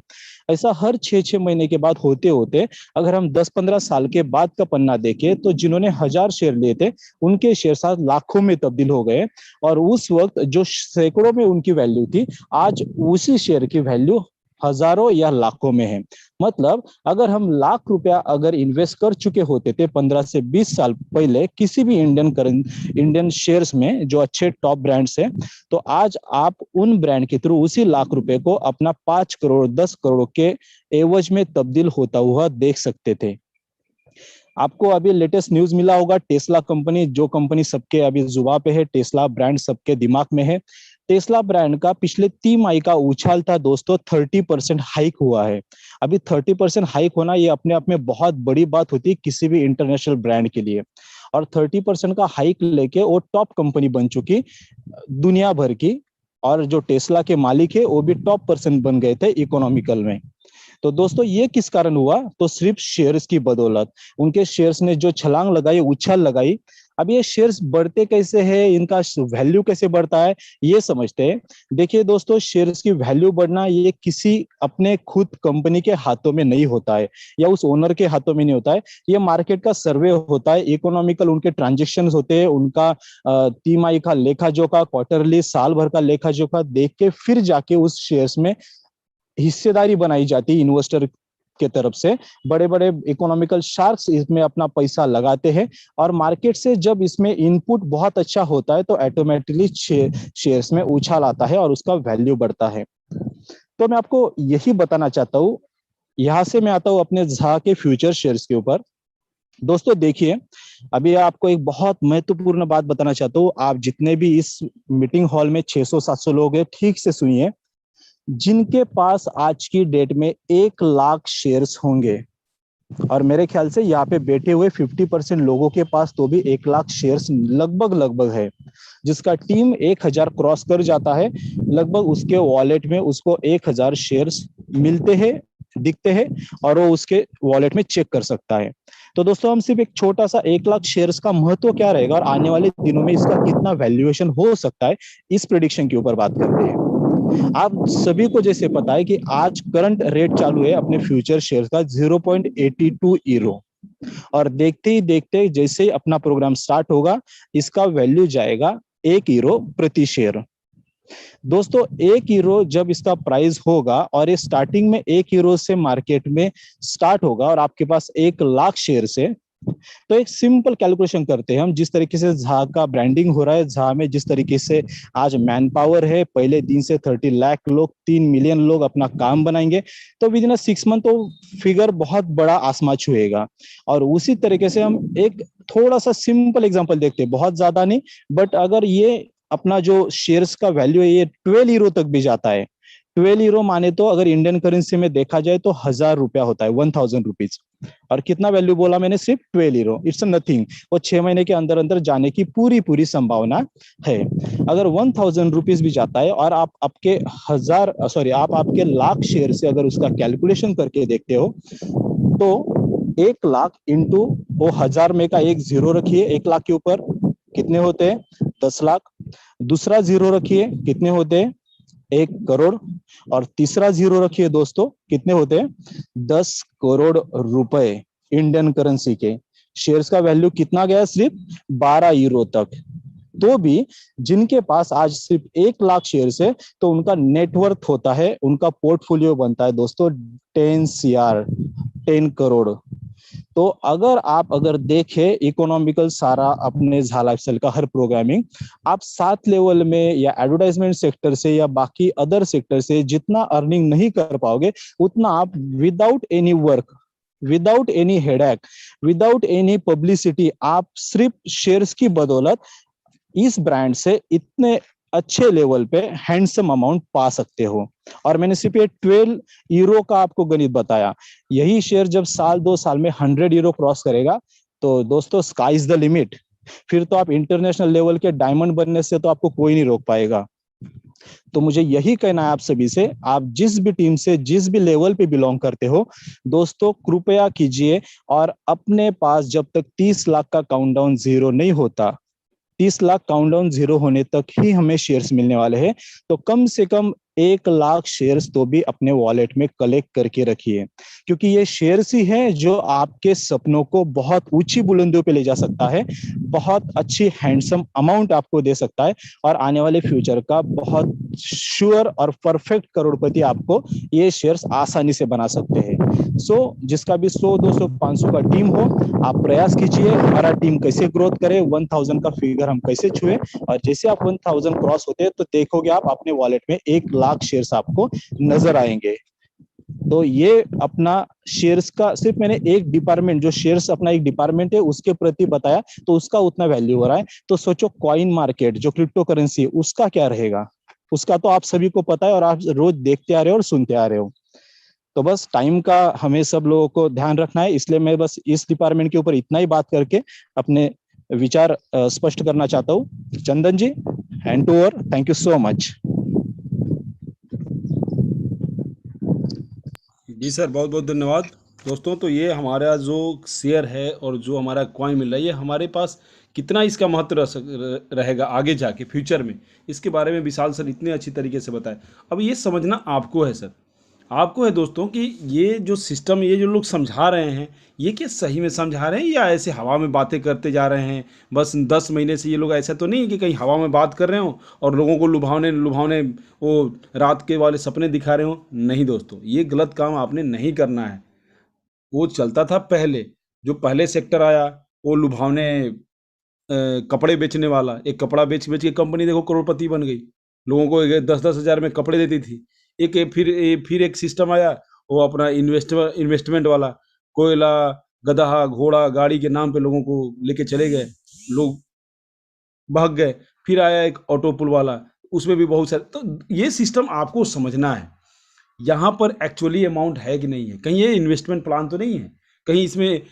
ऐसा हर 6-6 महीने के बाद होते होते अगर हम 10-15 साल के बाद का पन्ना देखें तो जिन्होंने 1000 शेयर लिए थे उनके शेयर साथ लाखों में तब्दील हो गए, और उस वक्त जो सैकड़ों में उनकी वैल्यू थी, आज उसी शेयर की वैल्यू हजारों या लाखों में है। मतलब अगर हम लाख रुपया अगर इन्वेस्ट कर चुके होते थे 15 से 20 साल पहले किसी भी इंडियन शेयर्स में जो अच्छे टॉप ब्रांड्स हैं, तो आज आप उन ब्रांड के थ्रू उसी लाख रुपए को अपना 5 करोड़ 10 करोड़ के एवज में तब्दील होता हुआ देख सकते थे। आपको अभी लेटेस्ट न्यूज मिला होगा, टेस्ला कंपनी, जो कंपनी सबके अभी जुबान पे है, टेस्ला ब्रांड सबके दिमाग में है। टेस्ला ब्रांड का पिछले 3 माह का उछाल था दोस्तों, 30% हाइक हुआ है। अभी 30% हाइक होना ये अपने आप में बहुत बड़ी बात होती है किसी भी इंटरनेशनल ब्रांड के लिए। और 30% का हाइक लेके वो टॉप कंपनी बन चुकी दुनिया भर की। और जो टेस्ला के मालिक है वो भी टॉप पर्सन बन गए थे इकोनॉमिकल में। तो दोस्तों ये किस कारण हुआ? तो सिर्फ शेयर्स की बदौलत। उनके शेयर्स ने जो छलांग लगाई, उछाल लगाई। अब ये शेयर्स बढ़ते कैसे हैं, इनका वैल्यू कैसे बढ़ता है, ये समझते हैं। देखिए दोस्तों, शेयर्स की वैल्यू बढ़ना ये किसी अपने खुद कंपनी के हाथों में नहीं होता है, या उस ओनर के हाथों में नहीं होता है। ये मार्केट का सर्वे होता है, इकोनॉमिकल उनके ट्रांजेक्शन होते हैं, उनका तिमाही का लेखा जोखा, क्वार्टरली, साल भर का लेखा जोखा देख के फिर जाके उस शेयर्स में हिस्सेदारी बनाई जाती है इन्वेस्टर के तरफ से। बड़े बड़े इकोनॉमिकल शार्क्स इसमें अपना पैसा लगाते हैं, और मार्केट से जब इसमें इनपुट बहुत अच्छा होता है तो ऑटोमेटिकली शेयर्स में उछाल आता है और उसका वैल्यू बढ़ता है। तो मैं आपको यही बताना चाहता हूँ। यहां से मैं आता हूँ अपने झा के फ्यूचर शेयर्स के ऊपर। दोस्तों देखिए, अभी आपको एक बहुत महत्वपूर्ण बात बताना चाहता हूँ। आप जितने भी इस मीटिंग हॉल में 600-700 लोग हैं, ठीक से सुनिए। जिनके पास आज की डेट में 1 लाख शेयर्स होंगे, और मेरे ख्याल से यहाँ पे बैठे हुए 50% लोगों के पास तो भी 1 लाख शेयर्स लगभग है। जिसका टीम 1000 क्रॉस कर जाता है, लगभग उसके वॉलेट में उसको 1000 शेयर्स मिलते हैं, दिखते हैं, और वो उसके वॉलेट में चेक कर सकता है। तो दोस्तों हम सिर्फ एक छोटा सा 1 लाख शेयर्स का महत्व क्या रहेगा और आने वाले दिनों में इसका कितना वैल्यूएशन हो सकता है, इस प्रेडिक्शन के ऊपर बात करते हैं। आप सभी को जैसे पता है कि आज करंट रेट चालू है अपने फ्यूचर शेयर का 0.82 यूरो, और देखते ही देखते जैसे ही अपना प्रोग्राम स्टार्ट होगा, इसका वैल्यू जाएगा 1 यूरो प्रति शेयर। दोस्तों 1 यूरो जब इसका प्राइस होगा, और ये स्टार्टिंग में 1 यूरो से मार्केट में स्टार्ट होगा, और आपके पास 1 लाख शेयर है, तो एक सिंपल कैलकुलेशन करते हैं हम। जिस तरीके से झा का ब्रांडिंग हो रहा है, झा में जिस तरीके से आज मैन पावर है, पहले दिन से 30 लाख लोग, 3 मिलियन लोग अपना काम बनाएंगे, तो विद इन 6 मंथ तो फिगर बहुत बड़ा आसमान छुएगा। और उसी तरीके से हम एक थोड़ा सा सिंपल एग्जांपल देखते हैं, बहुत ज्यादा नहीं, बट अगर ये अपना जो शेयर्स का वैल्यू है ये 12 यूरो तक भी जाता है। 12 यूरो माने तो अगर इंडियन करेंसी में देखा जाए तो 1000 रुपया होता है, 1000 रुपीज। और कितना वैल्यू बोला मैंने? सिर्फ 12 यूरो। It's nothing. वो 6 महीने के अंदर अंदर जाने की पूरी संभावना है। अगर 1000 रुपीज भी जाता है, और आप आपके आपके लाख शेयर से अगर उसका कैलकुलेशन करके देखते हो, तो 1 लाख इंटू वो 1000 में का एक जीरो रखिए, 1 लाख के ऊपर कितने होते हैं? 10 लाख। दूसरा जीरो रखिए, कितने होते हैं? 1 करोड़। और तीसरा जीरो रखिए दोस्तों, कितने होते हैं? 10 करोड़ रुपए इंडियन करेंसी के। शेयर्स का वैल्यू कितना गया? सिर्फ 12 यूरो तक। तो भी जिनके पास आज सिर्फ 1 लाख शेयर्स है, तो उनका नेटवर्थ होता है, उनका पोर्टफोलियो बनता है दोस्तों 10 CR, 10 करोड़। तो अगर देखें इकोनॉमिकल सारा अपने झा लाइफस्टाइल का हर प्रोग्रामिंग, आप 7 लेवल में या एडवर्टाइजमेंट सेक्टर से या बाकी अदर सेक्टर से जितना अर्निंग नहीं कर पाओगे, उतना आप without any work, without any headache, without any publicity, आप सिर्फ शेयर्स की बदौलत इस ब्रांड से इतने अच्छे लेवल पे हैंडसम अमाउंट पा सकते हो। और मैंने सिर्फ ये 12 यूरो का आपको गणित बताया। यही शेयर जब साल 2 साल में 100 यूरो क्रॉस करेगा, तो दोस्तों स्काई इज द लिमिट। फिर तो आप इंटरनेशनल लेवल के डायमंड बनने से तो आपको कोई नहीं रोक पाएगा। तो मुझे यही कहना है आप सभी से, आप जिस भी टीम से, जिस भी लेवल पे बिलोंग करते हो, दोस्तों कृपया कीजिए, और अपने पास जब तक 30 लाख का काउंटडाउन जीरो नहीं होता, 30 लाख काउंटडाउन जीरो होने तक ही हमें शेयर्स मिलने वाले हैं, तो कम से कम 1 लाख शेयर्स तो भी अपने वॉलेट में कलेक्ट करके रखिए, क्योंकि ये शेयर्स ही है जो आपके सपनों को बहुत ऊंची बुलंदियों पे ले जा सकता है, बहुत अच्छी हैंडसम अमाउंट आपको दे सकता है, और आने वाले फ्यूचर का बहुत श्योर और परफेक्ट करोड़पति आपको ये शेयर्स आसानी से बना सकते हैं। सो जिसका भी 100, 200, 500 का टीम हो, आप प्रयास कीजिए हमारा टीम कैसे ग्रोथ करे, 1000 का फिगर हम कैसे छुए, और जैसे आप 1000 क्रॉस होते हैं तो देखोगे आप अपने वॉलेट में 1 लाख शेयर्स आपको नजर आएंगे। तो ये अपना शेयर्स का सिर्फ मैंने एक डिपार्टमेंट, जो शेयर्स अपना एक डिपार्टमेंट है उसके प्रति बताया, तो उसका उतना वैल्यू हो रहा है। तो सोचो कॉइन मार्केट जो क्रिप्टो करेंसी है उसका क्या रहेगा, उसका तो आप सभी को पता है और आप रोज देखते आ रहे हो और सुनते आ रहे हो। तो बस टाइम का हमें सब लोगों को ध्यान रखना है, इसलिए मैं बस इस डिपार्टमेंट के ऊपर इतना ही बात करके अपने विचार स्पष्ट करना चाहता हूँ। Chandan ji, hand to over, thank you so much. जी सर, बहुत बहुत धन्यवाद। दोस्तों, तो ये हमारा जो शेयर है और जो हमारा कॉइन मिल रहा है, ये हमारे पास कितना इसका महत्व रहेगा आगे जाके फ्यूचर में, इसके बारे में विशाल सर इतने अच्छी तरीके से बताए। अब ये समझना आपको है सर, आपको है दोस्तों, कि ये जो सिस्टम, ये जो लोग समझा रहे हैं, ये क्या सही में समझा रहे हैं या ऐसे हवा में बातें करते जा रहे हैं। बस 10 महीने से ये लोग, ऐसा तो नहीं है कि कहीं हवा में बात कर रहे हो और लोगों को लुभावने लुभावने वो रात के वाले सपने दिखा रहे हो। नहीं दोस्तों, ये गलत काम आपने नहीं करना है। वो चलता था पहले, जो पहले सेक्टर आया, वो लुभावने कपड़े बेचने वाला, एक कपड़ा बेच बेच के कंपनी देखो करोड़पति बन गई, लोगों को 10-10 हज़ार में कपड़े देती थी। फिर एक सिस्टम आया, वो अपना इन्वेस्टमेंट वाला, कोयला, गधा, घोड़ा, गाड़ी के नाम पे लोगों को लेके चले गए, लोग भाग गए। फिर आया एक ऑटो पुल वाला, उसमें भी बहुत सारे। तो ये सिस्टम आपको समझना है, यहाँ पर एक्चुअली अमाउंट है कि नहीं है, कहीं ये इन्वेस्टमेंट प्लान तो नहीं है, कहीं इसमें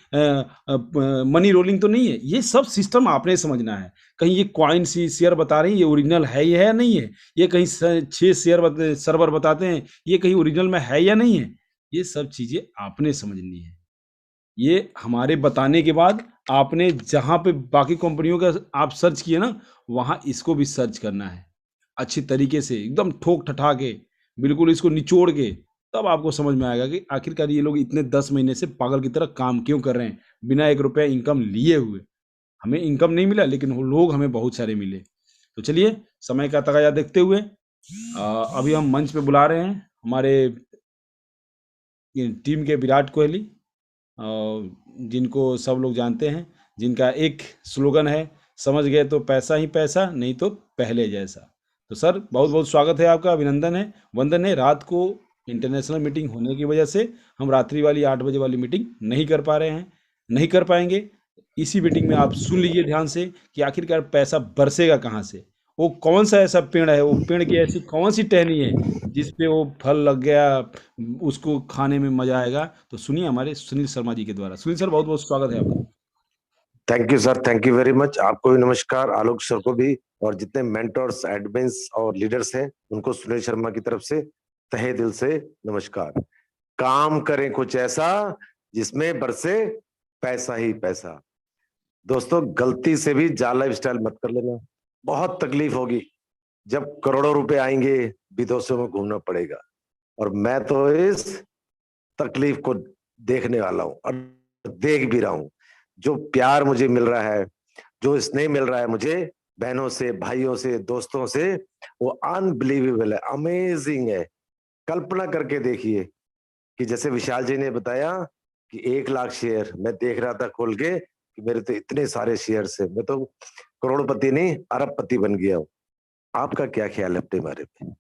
मनी रोलिंग तो नहीं है। ये सब सिस्टम आपने समझना है। कहीं ये कॉइन सी शेयर बता रही है, ये ओरिजिनल है या नहीं है। ये कहीं 6 शेयर सर्वर बताते हैं, ये कहीं ओरिजिनल में है या नहीं है। ये सब चीज़ें आपने समझनी है। ये हमारे बताने के बाद आपने जहाँ पे बाकी कंपनियों का आप सर्च किए ना, वहाँ इसको भी सर्च करना है अच्छी तरीके से, एकदम ठोक ठठा के, बिल्कुल इसको निचोड़ के। तब आपको समझ में आएगा कि आखिरकार ये लोग इतने 10 महीने से पागल की तरह काम क्यों कर रहे हैं, बिना 1 रुपया इनकम लिए हुए। हमें इनकम नहीं मिला, लेकिन वो लोग हमें बहुत सारे मिले। तो चलिए, समय का तकाजा देखते हुए अभी हम मंच पे बुला रहे हैं हमारे टीम के विराट कोहली, जिनको सब लोग जानते हैं, जिनका एक स्लोगन है, समझ गए तो पैसा ही पैसा, नहीं तो पहले जैसा। तो सर, बहुत बहुत स्वागत है आपका, अभिनंदन है, वंदन है। रात को इंटरनेशनल मीटिंग होने की वजह से हम रात्रि वाली 8 बजे वाली मीटिंग नहीं कर पा रहे हैं, नहीं कर पाएंगे। इसी मीटिंग में आप सुन लीजिए ध्यान से कि आखिरकार पैसा बरसेगा कहाँ से, वो कौन सा ऐसा पेड़ है, वो पेड़ की ऐसी कौन सी टहनी है जिस पे वो फल लग गया, उसको खाने में मजा आएगा। तो सुनिए हमारे सुनील शर्मा जी के द्वारा। सुनील सर, बहुत बहुत स्वागत है आपका। Thank you sir, thank you very much. आपको भी नमस्कार, आलोक सर को भी, और जितने मेंटर्स, एडमिन्स और लीडर्स हैं उनको सुनील शर्मा की तरफ से तहे दिल से नमस्कार। काम करें कुछ ऐसा जिसमें बरसे पैसा ही पैसा। दोस्तों, गलती से भी जाल लाइफस्टाइल मत कर लेना, बहुत तकलीफ होगी। जब करोड़ों रुपए आएंगे विदेशों में घूमना पड़ेगा, और मैं तो इस तकलीफ को देखने वाला हूं और देख भी रहा हूं। जो प्यार मुझे मिल रहा है, जो स्नेह मिल रहा है मुझे बहनों से, भाइयों से, दोस्तों से, वो अनबिलीवेबल है, अमेजिंग है। कल्पना करके देखिए कि जैसे विशाल जी ने बताया कि 1 लाख शेयर मैं देख रहा था खोल के, कि मेरे तो इतने सारे शेयर्स है, मैं तो करोड़पति नहीं अरबपति बन गया हूं। आपका क्या ख्याल है अपने बारे में?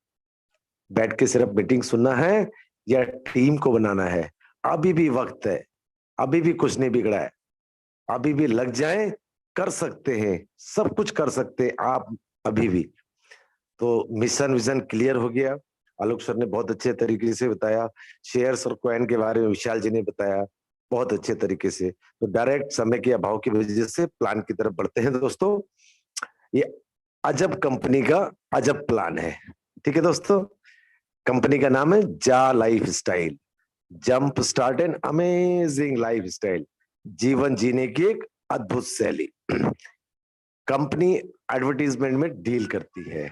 बैठ के सिर्फ मीटिंग सुनना है या टीम को बनाना है? अभी भी वक्त है, अभी भी कुछ नहीं बिगड़ा है, अभी भी लग जाए, कर सकते हैं, सब कुछ कर सकते हैं आप अभी भी। तो मिशन विजन क्लियर हो गया। आलोक सर ने बहुत अच्छे तरीके से बताया, शेयर्स और कॉइन के बारे में विशाल जी ने बताया बहुत अच्छे तरीके से। तो डायरेक्ट समय के अभाव की वजह से प्लान की तरफ बढ़ते हैं दोस्तों। ये अजब कंपनी का अजब प्लान है, ठीक है दोस्तों। कंपनी का नाम है जा life style, jump start and amazing life style, जीवन जीने की एक अद्भुत शैली। कंपनी एडवर्टीजमेंट में डील करती है,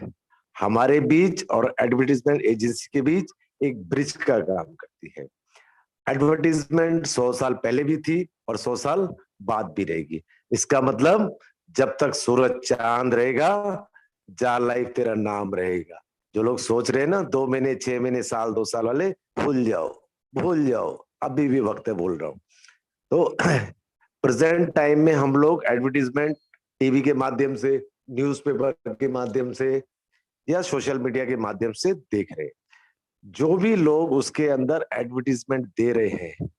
हमारे बीच और एडवर्टीजमेंट एजेंसी के बीच एक ब्रिज का काम करती है। एडवर्टीजमेंट 100 साल पहले भी थी और 100 साल बाद भी रहेगी। इसका मतलब जब तक सूरज चांद रहेगा, जा लाइफ तेरा नाम रहेगा। जो लोग सोच रहे हैं ना 2 महीने, 6 महीने, साल, 2 साल वाले, भूल जाओ, भूल जाओ, अभी भी वक्त है, बोल रहा हूं। तो प्रेजेंट टाइम में हम लोग एडवर्टीजमेंट टीवी के माध्यम से, न्यूज़पेपर के माध्यम से या सोशल मीडिया के माध्यम से देख रहे हैं। जो भी लोग उसके अंदर एडवर्टीजमेंट दे रहे हैं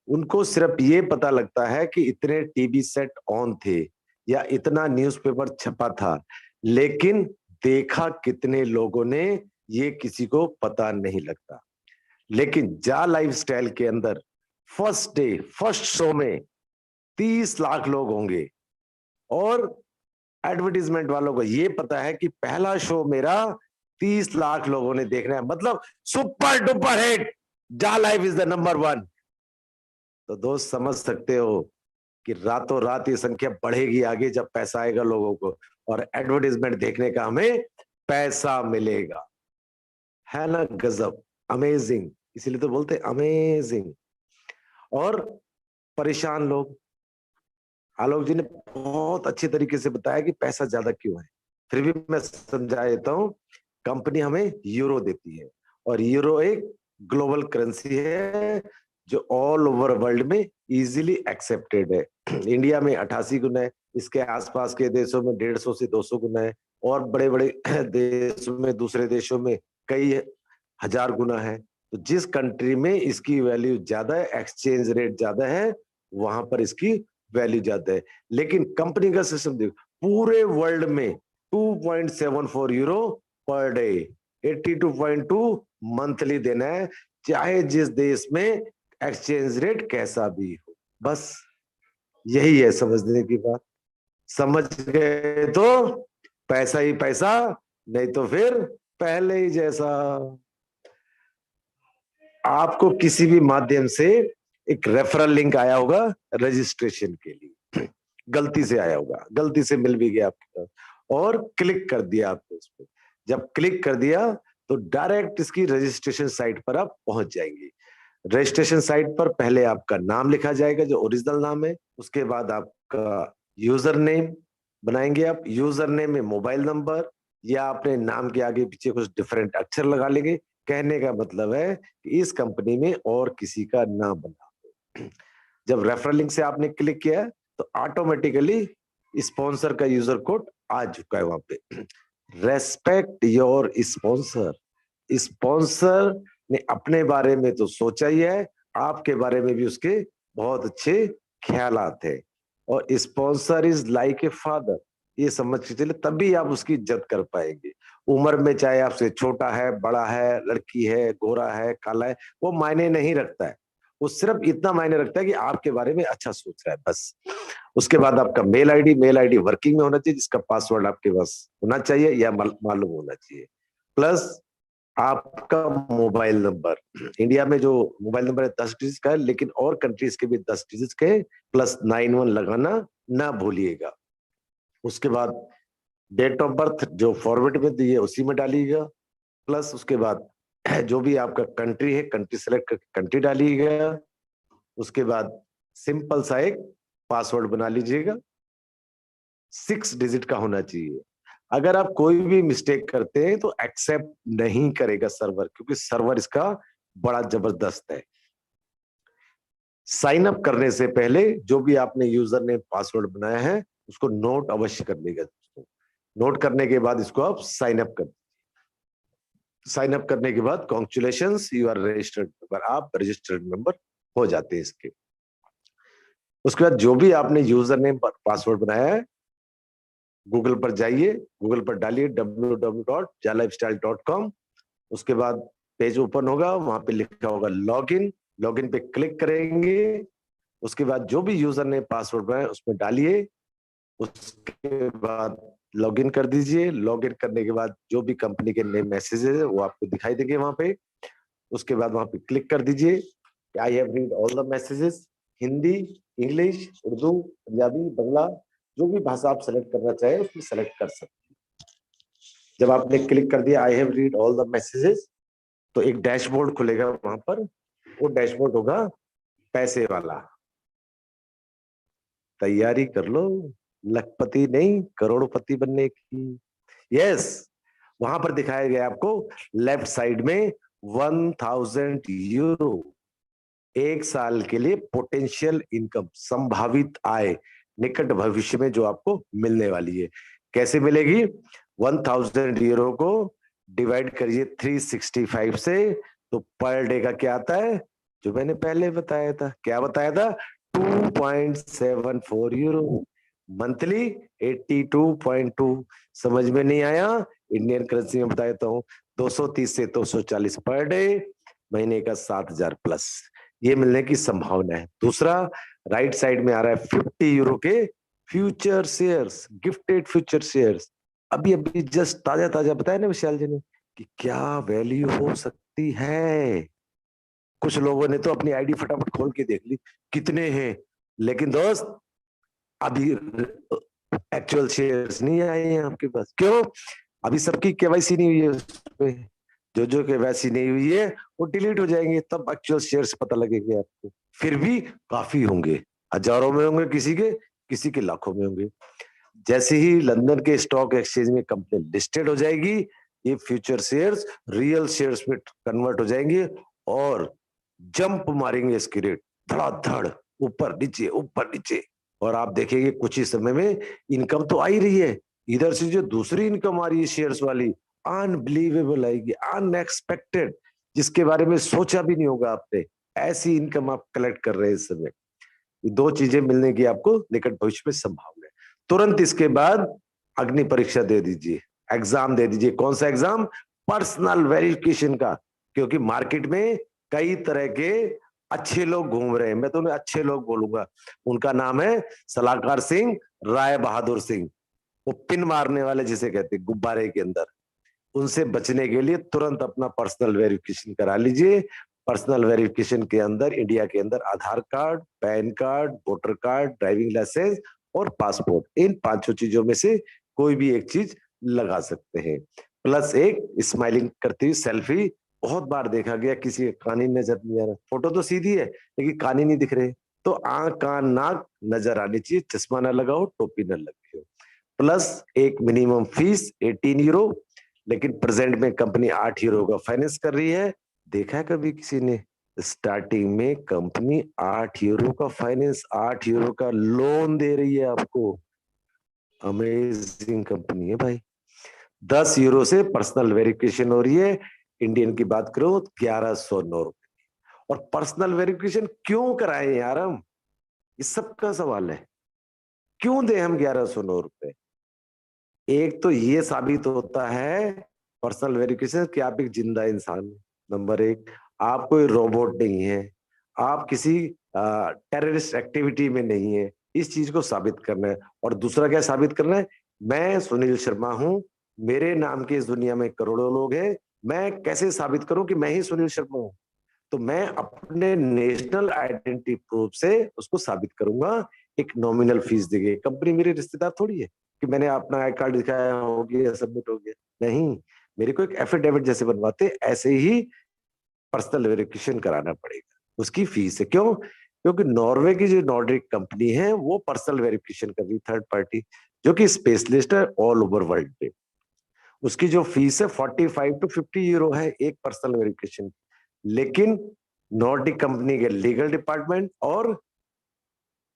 उनको सिर्फ ये पता लगता है कि इतने टीवी सेट ऑन थे या इतना न्यूज़पेपर छपा था, लेकिन देखा कितने लोगों ने ये किसी को पता नहीं लगता। लेकिन जा लाइफस्टाइल के अंदर फर्स्ट डे फर्स्ट शो में 30 लाख लोग होंगे और एडवर्टीजमेंट वालों को ये पता है कि पहला शो मेरा 30 लाख लोगों ने देखना है, मतलब सुपर डुपर हिट, जा लाइफ इज द नंबर 1। तो दोस्त समझ सकते हो कि रातों रात ये संख्या बढ़ेगी आगे जब पैसा आएगा लोगों को और एडवर्टीजमेंट देखने का हमें पैसा मिलेगा। है ना गजब, अमेजिंग, इसीलिए तो बोलते अमेजिंग। और परेशान लोग, आलोक जी ने बहुत अच्छे तरीके से बताया कि पैसा ज्यादा क्यों है, फिर भी मैं समझा देता हूं। कंपनी हमें यूरो देती है और यूरो एक ग्लोबल करेंसी है जो ऑल ओवर वर्ल्ड में इजीली एक्सेप्टेड है। इंडिया में 88 गुना है, इसके आसपास के देशों में 150 से 200 गुना है और बड़े बड़े देशों में, दूसरे देशों में कई हजार गुना है। तो जिस कंट्री में इसकी वैल्यू ज्यादा है, एक्सचेंज रेट ज्यादा है, वहां पर इसकी वैल्यू ज्यादा है। लेकिन कंपनी का सिस्टम देखो, पूरे वर्ल्ड में 2.74 यूरो पर डे, 82.2 मंथली देना है, चाहे जिस देश में एक्सचेंज रेट कैसा भी हो। बस यही है समझने की बात। समझ गए तो पैसा ही पैसा, नहीं तो फिर पहले ही जैसा। आपको किसी भी माध्यम से एक रेफरल लिंक आया होगा रजिस्ट्रेशन के लिए, गलती से आया होगा, गलती से मिल भी गया आपके पास और क्लिक कर दिया आपने उस पर। जब क्लिक कर दिया तो डायरेक्ट इसकी रजिस्ट्रेशन साइट पर आप पहुंच जाएंगे। रजिस्ट्रेशन साइट पर पहले आपका नाम लिखा जाएगा जो ओरिजिनल नाम है, उसके बाद आपका यूजर नेम बनाएंगे आप। यूजर नेम में मोबाइल नंबर या अपने नाम के आगे पीछे कुछ डिफरेंट अक्षर लगा लेंगे। कहने का मतलब है कि इस कंपनी में और किसी का ना बना। जब रेफरल लिंक से आपने क्लिक किया तो ऑटोमेटिकली स्पॉन्सर का यूजर कोड आ चुका है वहां पे। Respect your sponsor. स्पॉन्सर ने अपने बारे में तो सोचा ही है, आपके बारे में भी उसके बहुत अच्छे ख्यालात है। और sponsor is like a father, ये समझ के चले, तभी आप उसकी इज्जत कर पाएंगे। उम्र में चाहे आपसे छोटा है, बड़ा है, लड़की है, गोरा है, काला है, वो मायने नहीं रखता है। वो सिर्फ इतना मायने रखता है कि आपके बारे में अच्छा सोच रहा है, बस। उसके बाद आपका मेल आईडी वर्किंग में होना चाहिए, जिसका पासवर्ड आपके पास होना चाहिए या मालूम होना चाहिए। प्लस आपका मोबाइल नंबर, इंडिया में जो मोबाइल नंबर है 10 डिजिट का है, लेकिन और कंट्रीज के भी 10 डिजिट के, +91 लगाना ना भूलिएगा। उसके बाद डेट ऑफ बर्थ जो फॉर्मेट में दी है उसी में डालिएगा। प्लस उसके बाद जो भी आपका कंट्री है, कंट्री सेलेक्ट करके कंट्री डालिएगा। उसके बाद सिंपल सा एक पासवर्ड बना लीजिएगा, 6 डिजिट का होना चाहिए। अगर आप कोई भी मिस्टेक करते हैं तो एक्सेप्ट नहीं करेगा सर्वर, क्योंकि सर्वर इसका बड़ा जबरदस्त है। साइन अप करने से पहले जो भी आपने यूजर ने पासवर्ड बनाया है उसको नोट अवश्य कर लेगा दोस्तों। नोट करने के बाद इसको आप साइन अप कर, साइन अप करने के बाद congratulations, you are registered member, आप रजिस्टर्ड मेंबर हो जाते हैं इसके। उसके बाद जो भी आपने यूजर नेम पासवर्ड बनाया है, गूगल पर जाइए, गूगल पर डालिए www.jalifestyle.com। उसके बाद पेज ओपन होगा, वहां पे लिखा होगा लॉगिन, लॉगिन पे क्लिक करेंगे। उसके बाद जो भी यूजर नेम पासवर्ड बनाया उसमें डालिए। उसके बाद लॉगिन कर दीजिए। लॉगिन करने के बाद जो भी कंपनी के नए मैसेजेस है वो आपको दिखाई देंगे वहां पे। उसके बाद वहां पे क्लिक कर दीजिए, I have read all the messages, Hindi, English, Urdu, Punjabi, Bangla, जो भी भाषा आप सेलेक्ट करना चाहे उसमें सेलेक्ट कर सकते हैं। जब आपने क्लिक कर दिया I have read all the messages, तो एक डैशबोर्ड खुलेगा वहां पर। वो डैशबोर्ड होगा पैसे वाला। तैयारी कर लो लखपति नहीं करोड़पति बनने की। यस, वहां पर दिखाया गया आपको लेफ्ट साइड में 1000 यूरो, एक साल के लिए पोटेंशियल इनकम, संभावित आय निकट भविष्य में जो आपको मिलने वाली है। कैसे मिलेगी? 1000 यूरो को डिवाइड करिए 365 से, तो पर डे का क्या आता है, जो मैंने पहले बताया था, क्या बताया था, 2.74 यूरो। मंथली 82.2। समझ में नहीं आया, इंडियन करेंसी में बता देता हूँ, 230 से 240 पर डे, महीने का 7,000 प्लस ये मिलने की संभावना है। दूसरा राइट साइड में आ रहा है 50 यूरो के future shares, gifted future shares. अभी अभी जस्ट ताजा ताजा बताया ना विशाल जी ने कि क्या वैल्यू हो सकती है। कुछ लोगों ने तो अपनी आईडी फटाफट खोल के देख ली कितने हैं, लेकिन दोस्त अभी एक्चुअल शेयर्स नहीं आए हैं आपके पास। क्यों? अभी सबकी केवाईसी नहीं हुई है उसमें। जो केवाईसी नहीं हुई है वो डिलीट हो जाएंगे, तब एक्चुअल शेयर्स पता लगेंगे आपको। फिर भी काफी होंगे, हजारों में होंगे, किसी के लाखों में होंगे। जैसे ही लंदन के स्टॉक एक्सचेंज में कंपनी लिस्टेड हो जाएगी, ये फ्यूचर शेयर्स रियल शेयर्स में कन्वर्ट हो जाएंगे और जंप मारेंगे इसकी रेट धड़ाधड़, ऊपर नीचे। और आप देखेंगे कुछ ही समय में इनकम तो आ ही रही है, इधर से जो दूसरी इनकम आ रही है शेयर्स वाली, अनबिलीवेबल आएगी, अनएक्सपेक्टेड, जिसके बारे में सोचा भी नहीं होगा आपने। ऐसी इनकम आप कलेक्ट कर रहे हैं इस समय। ये दो चीजें मिलने की आपको निकट भविष्य में संभावना है। तुरंत इसके बाद अग्नि परीक्षा दे दीजिए, एग्जाम दे दीजिए। कौन सा एग्जाम? पर्सनल वेरिफिकेशन का। क्योंकि मार्केट में कई तरह के अच्छे लोग घूम रहे हैं, मैं तो उन्हें अच्छे लोग बोलूंगा। उनका नाम है सलाहकार सिंह, राय बहादुर सिंह, वो पिन मारने वाले जिसे कहते हैं गुब्बारे के अंदर। उनसे बचने के लिए तुरंत अपना पर्सनल वेरिफिकेशन करा लीजिए। पर्सनल वेरिफिकेशन के अंदर इंडिया के अंदर Aadhaar card, PAN card, voter card, driving licence और पासपोर्ट, इन पांचों चीजों में से कोई भी एक चीज लगा सकते हैं। प्लस एक स्माइलिंग करती हुई सेल्फी। बहुत बार देखा गया किसी कान ही नजर नहीं आ रहा, फोटो तो सीधी है लेकिन कान ही नहीं दिख रहे, तो आंख कान नाक नजर आनी चाहिए, चश्मा ना लगाओ, टोपी ना लगे हो। प्लस एक मिनिमम फीस 18 यूरो, लेकिन प्रेजेंट में कंपनी 8 यूरो का फाइनेंस कर रही है। देखा है कभी किसी ने? स्टार्टिंग में कंपनी 8 यूरो का फाइनेंस, 8 यूरो का लोन दे रही है आपको। अमेजिंग कंपनी है भाई। 10 यूरो से पर्सनल वेरिफिकेशन हो रही है। इंडियन की बात करो 1109 रुपए। और पर्सनल वेरिफिकेशन क्यों कराए यार हम? इस सब का सवाल है, क्यों दे हम 1109 रुपए? एक तो ये साबित होता है पर्सनल वेरिफिकेशन कि आप एक जिंदा इंसान हैं। नंबर एक, आप कोई रोबोट नहीं है, आप किसी टेररिस्ट एक्टिविटी में नहीं है, इस चीज को साबित करना है। और दूसरा क्या साबित करना है? मैं सुनील शर्मा हूं, मेरे नाम की इस दुनिया में करोड़ों लोग हैं, मैं कैसे साबित करूं कि मैं ही सुनील शर्मा हूं? तो मैं अपने नेशनल आइडेंटिटी प्रूफ से उसको साबित करूंगा। एक नॉमिनल फीस देगी कंपनी, मेरे रिश्तेदार थोड़ी है कि मैंने अपना आई कार्ड दिखाया, हो गया, सबमिट हो गया। नहीं, मेरे को एक एफिडेविट जैसे बनवाते, ऐसे ही पर्सनल वेरिफिकेशन कराना पड़ेगा। उसकी फीस है। क्यों? क्योंकि नॉर्वे की जो नॉर्डिक कंपनी है वो पर्सनल वेरिफिकेशन कर रही, थर्ड पार्टी, जो कि स्पेशलिस्ट है ऑल ओवर वर्ल्ड पे। उसकी जो फीस है 45 टू 50 यूरो है एक पर्सनल वेरिफिकेशन। लेकिन नॉर्डिक कंपनी के लीगल डिपार्टमेंट और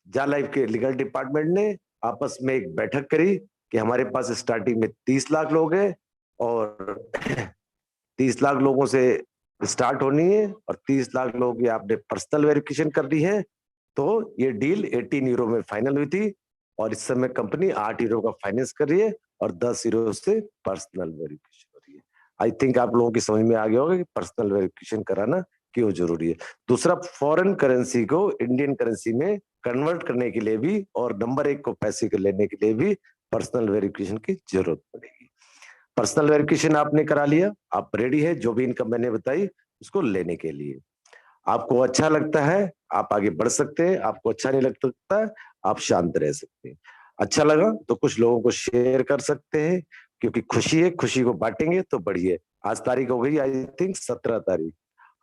जा लाइफ के लीगल डिपार्टमेंट ने आपस में एक बैठक करी कि हमारे पास स्टार्टिंग में 30 लाख लोग हैं और 30 लाख लोगों से स्टार्ट होनी है और 30 लाख लोगों की आपने पर्सनल वेरिफिकेशन करनी है। तो ये डील 18 यूरो में फाइनल हुई थी और इस समय कंपनी 8 यूरो का फाइनेंस कर रही है और 10 यूरो से पर्सनल वेरिफिकेशन हो रही है। आई थिंक आप लोगों की समझ में आ गया होगा कि पर्सनल वेरिफिकेशन कराना क्यों जरूरी है। दूसरा, फॉरेन करेंसी को इंडियन करेंसी में कन्वर्ट करने के लिए भी और नंबर एक को पैसे के लेने के लिए भी पर्सनल वेरिफिकेशन की जरूरत पड़ेगी। पर्सनल वेरिफिकेशन आपने करा लिया, आप रेडी है जो भी इनकम मैंने बताई उसको लेने के लिए। आपको अच्छा लगता है आप आगे बढ़ सकते हैं, आपको अच्छा नहीं लगता आप शांत रह सकते हैं। अच्छा लगा तो कुछ लोगों को शेयर कर सकते हैं, क्योंकि खुशी है, खुशी को बांटेंगे तो बढ़िए। आज तारीख हो गई आई थिंक 17 तारीख।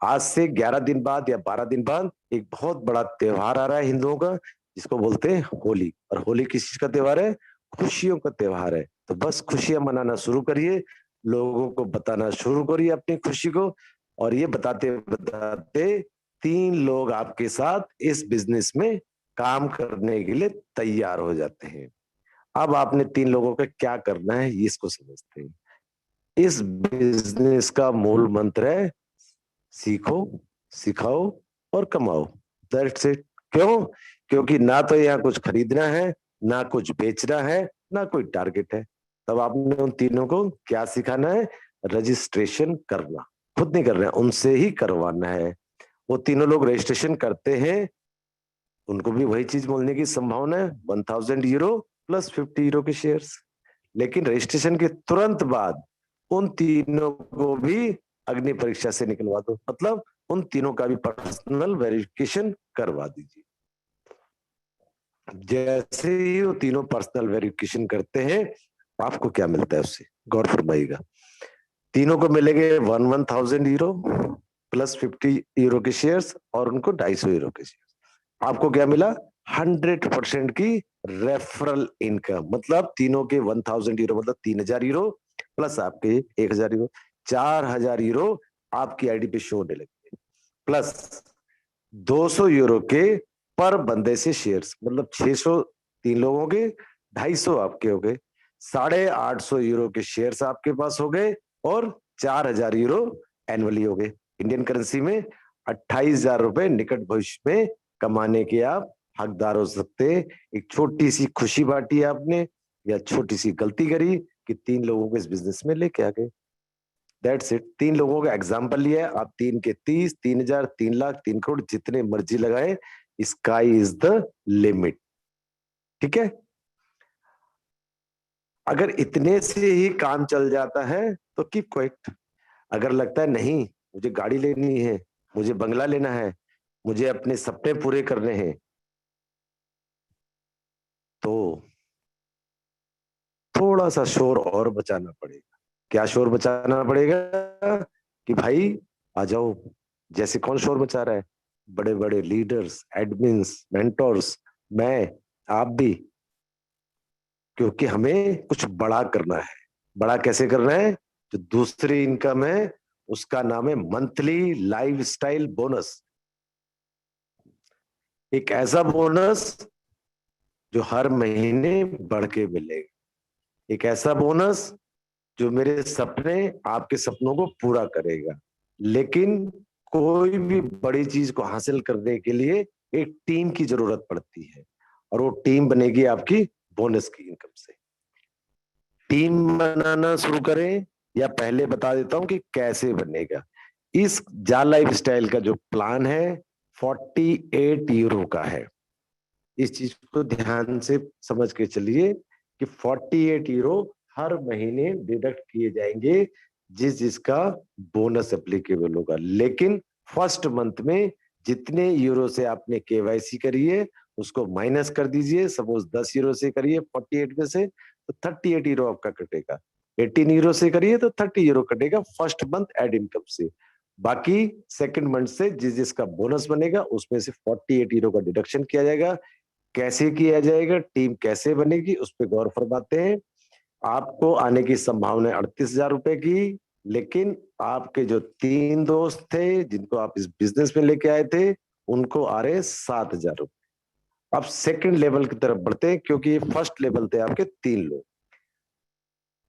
आज से 11 दिन बाद या 12 दिन बाद एक बहुत बड़ा त्योहार आ रहा है हिंदुओं का, जिसको बोलते हैं होली। और होली किस चीज का त्योहार है? खुशियों का त्योहार है। तो बस खुशियां मनाना शुरू करिए, लोगों को बताना शुरू करिए अपनी खुशी को। और ये बताते बताते 3 लोग आपके साथ इस बिजनेस में काम करने के लिए तैयार हो जाते हैं। अब आपने 3 लोगों का क्या करना है ये इसको समझते हैं। इस बिजनेस का मूल मंत्र है सीखो, सिखाओ और कमाओ। That's it. क्यों? क्योंकि ना तो यहाँ कुछ खरीदना है, ना कुछ बेचना है, ना कोई टारगेट है। तब आपने उन तीनों को क्या सिखाना है? रजिस्ट्रेशन करना। खुद नहीं कर रहे हैं, उनसे ही करवाना है। वो तीनों लोग रजिस्ट्रेशन करते हैं, उनको भी वही चीज मिलने की संभावना है, 1000 यूरो प्लस 50 यूरो के शेयर्स। लेकिन रजिस्ट्रेशन के तुरंत बाद उन तीनों को भी अग्नि परीक्षा से निकलवा दो, मतलब उन तीनों का भी पर्सनल वेरिफिकेशन करवा दीजिए। जैसे ही वो तीनों पर्सनल वेरिफिकेशन करते हैं, आपको क्या मिलता है उससे? गौर फरमाइएगा। तीनों को मिलेंगे 1000 यूरो प्लस 50 यूरो के शेयर्स, और उनको 250 यूरो के शेयर्स। आपको क्या मिला? 100% की रेफरल इनकम। मतलब तीनों के 1000 यूरो मतलब 3000 यूरो प्लस आपके 1000 यूरो, 4000 यूरो आपकी आईडी पे शो होने लगे, प्लस 200 यूरो के पर बंदे से शेयर्स, मतलब 600 तीन लोगों के, 250 आपके हो गए, 850 यूरो के शेयर्स आपके पास हो गए, और 4000 यूरो एनुअली हो गए। इंडियन करेंसी में 28,000 रुपए निकट भविष्य में कमाने के आप हकदार हो सकते हैं। एक छोटी सी खुशी बांटी आपने, या छोटी सी गलती करी कि 3 लोगों को इस बिजनेस में लेके आ गए। That's it. 3 लोगों का एग्जाम्पल लिया है, आप 3 के 30, 3,000, 3,00,000, 3 करोड़ जितने मर्जी लगाए, स्काई इज द लिमिट। ठीक है? अगर इतने से ही काम चल जाता है तो कीप क्वाइट। अगर लगता है नहीं, मुझे गाड़ी लेनी है, मुझे बंगला लेना है, मुझे अपने सपने पूरे करने हैं, तो थोड़ा सा शोर और बचाना पड़ेगा। क्या शोर बचाना पड़ेगा? कि भाई आ जाओ। जैसे कौन शोर मचा रहा है? बड़े बड़े लीडर्स, एडमिन्स, मेंटोर्स, मैं, आप भी। क्योंकि हमें कुछ बड़ा करना है। बड़ा कैसे करना है? जो दूसरी इनकम है उसका नाम है मंथली लाइफस्टाइल बोनस। एक ऐसा बोनस जो हर महीने बढ़ के मिलेगा। एक ऐसा बोनस जो मेरे सपने, आपके सपनों को पूरा करेगा। लेकिन कोई भी बड़ी चीज को हासिल करने के लिए एक टीम की जरूरत पड़ती है, और वो टीम बनेगी आपकी बोनस की इनकम से। टीम बनाना शुरू करें, या पहले बता देता हूं कि कैसे बनेगा। इस जा लाइफ स्टाइल का जो प्लान है 48 यूरो का है। इस चीज को ध्यान से समझ के चलिए कि 48 यूरो हर महीने डिडक्ट किए जाएंगे जिस जिसका बोनस एप्लीकेबल होगा। लेकिन फर्स्ट मंथ में जितने यूरो से आपने केवाईसी करी है उसको माइनस कर दीजिए। सपोज 10 यूरो से करिए 48 में से, तो 38 यूरो आपका कटेगा। 18 यूरो से करिए तो 30 यूरो कटेगा फर्स्ट मंथ एड इनकम से। बाकी सेकंड मंथ से जिस जिसका बोनस बनेगा उसमें से 48 यूरो का डिडक्शन किया जाएगा। कैसे किया जाएगा, टीम कैसे बनेगी, उस पर गौर फरमाते हैं। आपको आने की संभावना है 38,000 रुपए की, लेकिन आपके जो 3 दोस्त थे जिनको आप इस बिजनेस में लेके आए थे उनको आ रहे 7,000 रुपए। अब सेकंड लेवल की तरफ बढ़ते हैं, क्योंकि ये फर्स्ट लेवल थे आपके 3 लोग।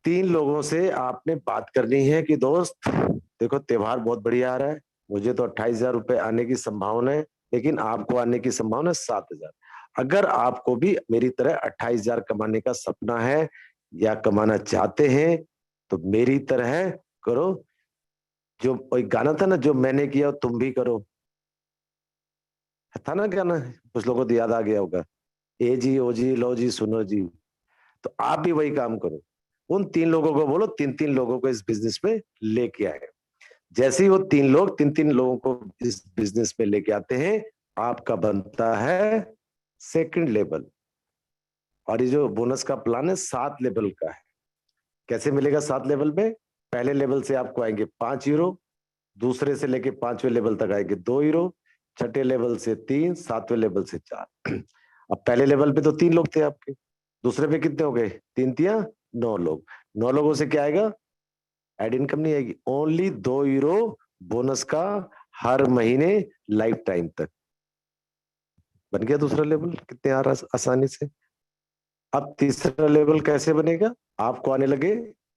3 लोगों से आपने बात करनी है कि दोस्त देखो त्योहार बहुत बढ़िया आ रहा है, मुझे तो 28,000 रुपए आने की संभावना है, लेकिन आपको आने की संभावना 7,000। अगर आपको भी मेरी तरह 28,000 कमाने का सपना है या कमाना चाहते हैं तो मेरी तरह करो। जो एक गाना था ना, जो मैंने किया तुम भी करो, था ना गाना, कुछ लोगों को याद आ गया होगा, ए जी ओ जी लो जी सुनो जी। तो आप भी वही काम करो। उन 3 लोगों को बोलो 3-3 लोगों को इस बिजनेस में लेके आए। जैसे ही वो 3 लोग 3-3 लोगों को इस बिजनेस में लेके आते हैं, आपका बनता है सेकंड लेवल। और ये जो बोनस का प्लान है 7 लेवल का है। कैसे मिलेगा 7 लेवल में? पहले लेवल से आपको आएंगे 5 यूरो, दूसरे से लेके 5वें लेवल तक आएंगे 2 यूरो, छठे लेवल से 3, 7वें लेवल से 4। अब पहले लेवल पे तो 3 लोग थे आपके, दूसरे पे कितने हो गए? 3 तिया 9 लोग। 9 लोगों से क्या आएगा? एड इनकम नहीं आएगी, ओनली 2 यूरो बोनस का हर महीने लाइफ टाइम तक। बन गया दूसरा लेवल कितने आसानी से। अब तीसरा लेवल कैसे बनेगा? आपको आने लगे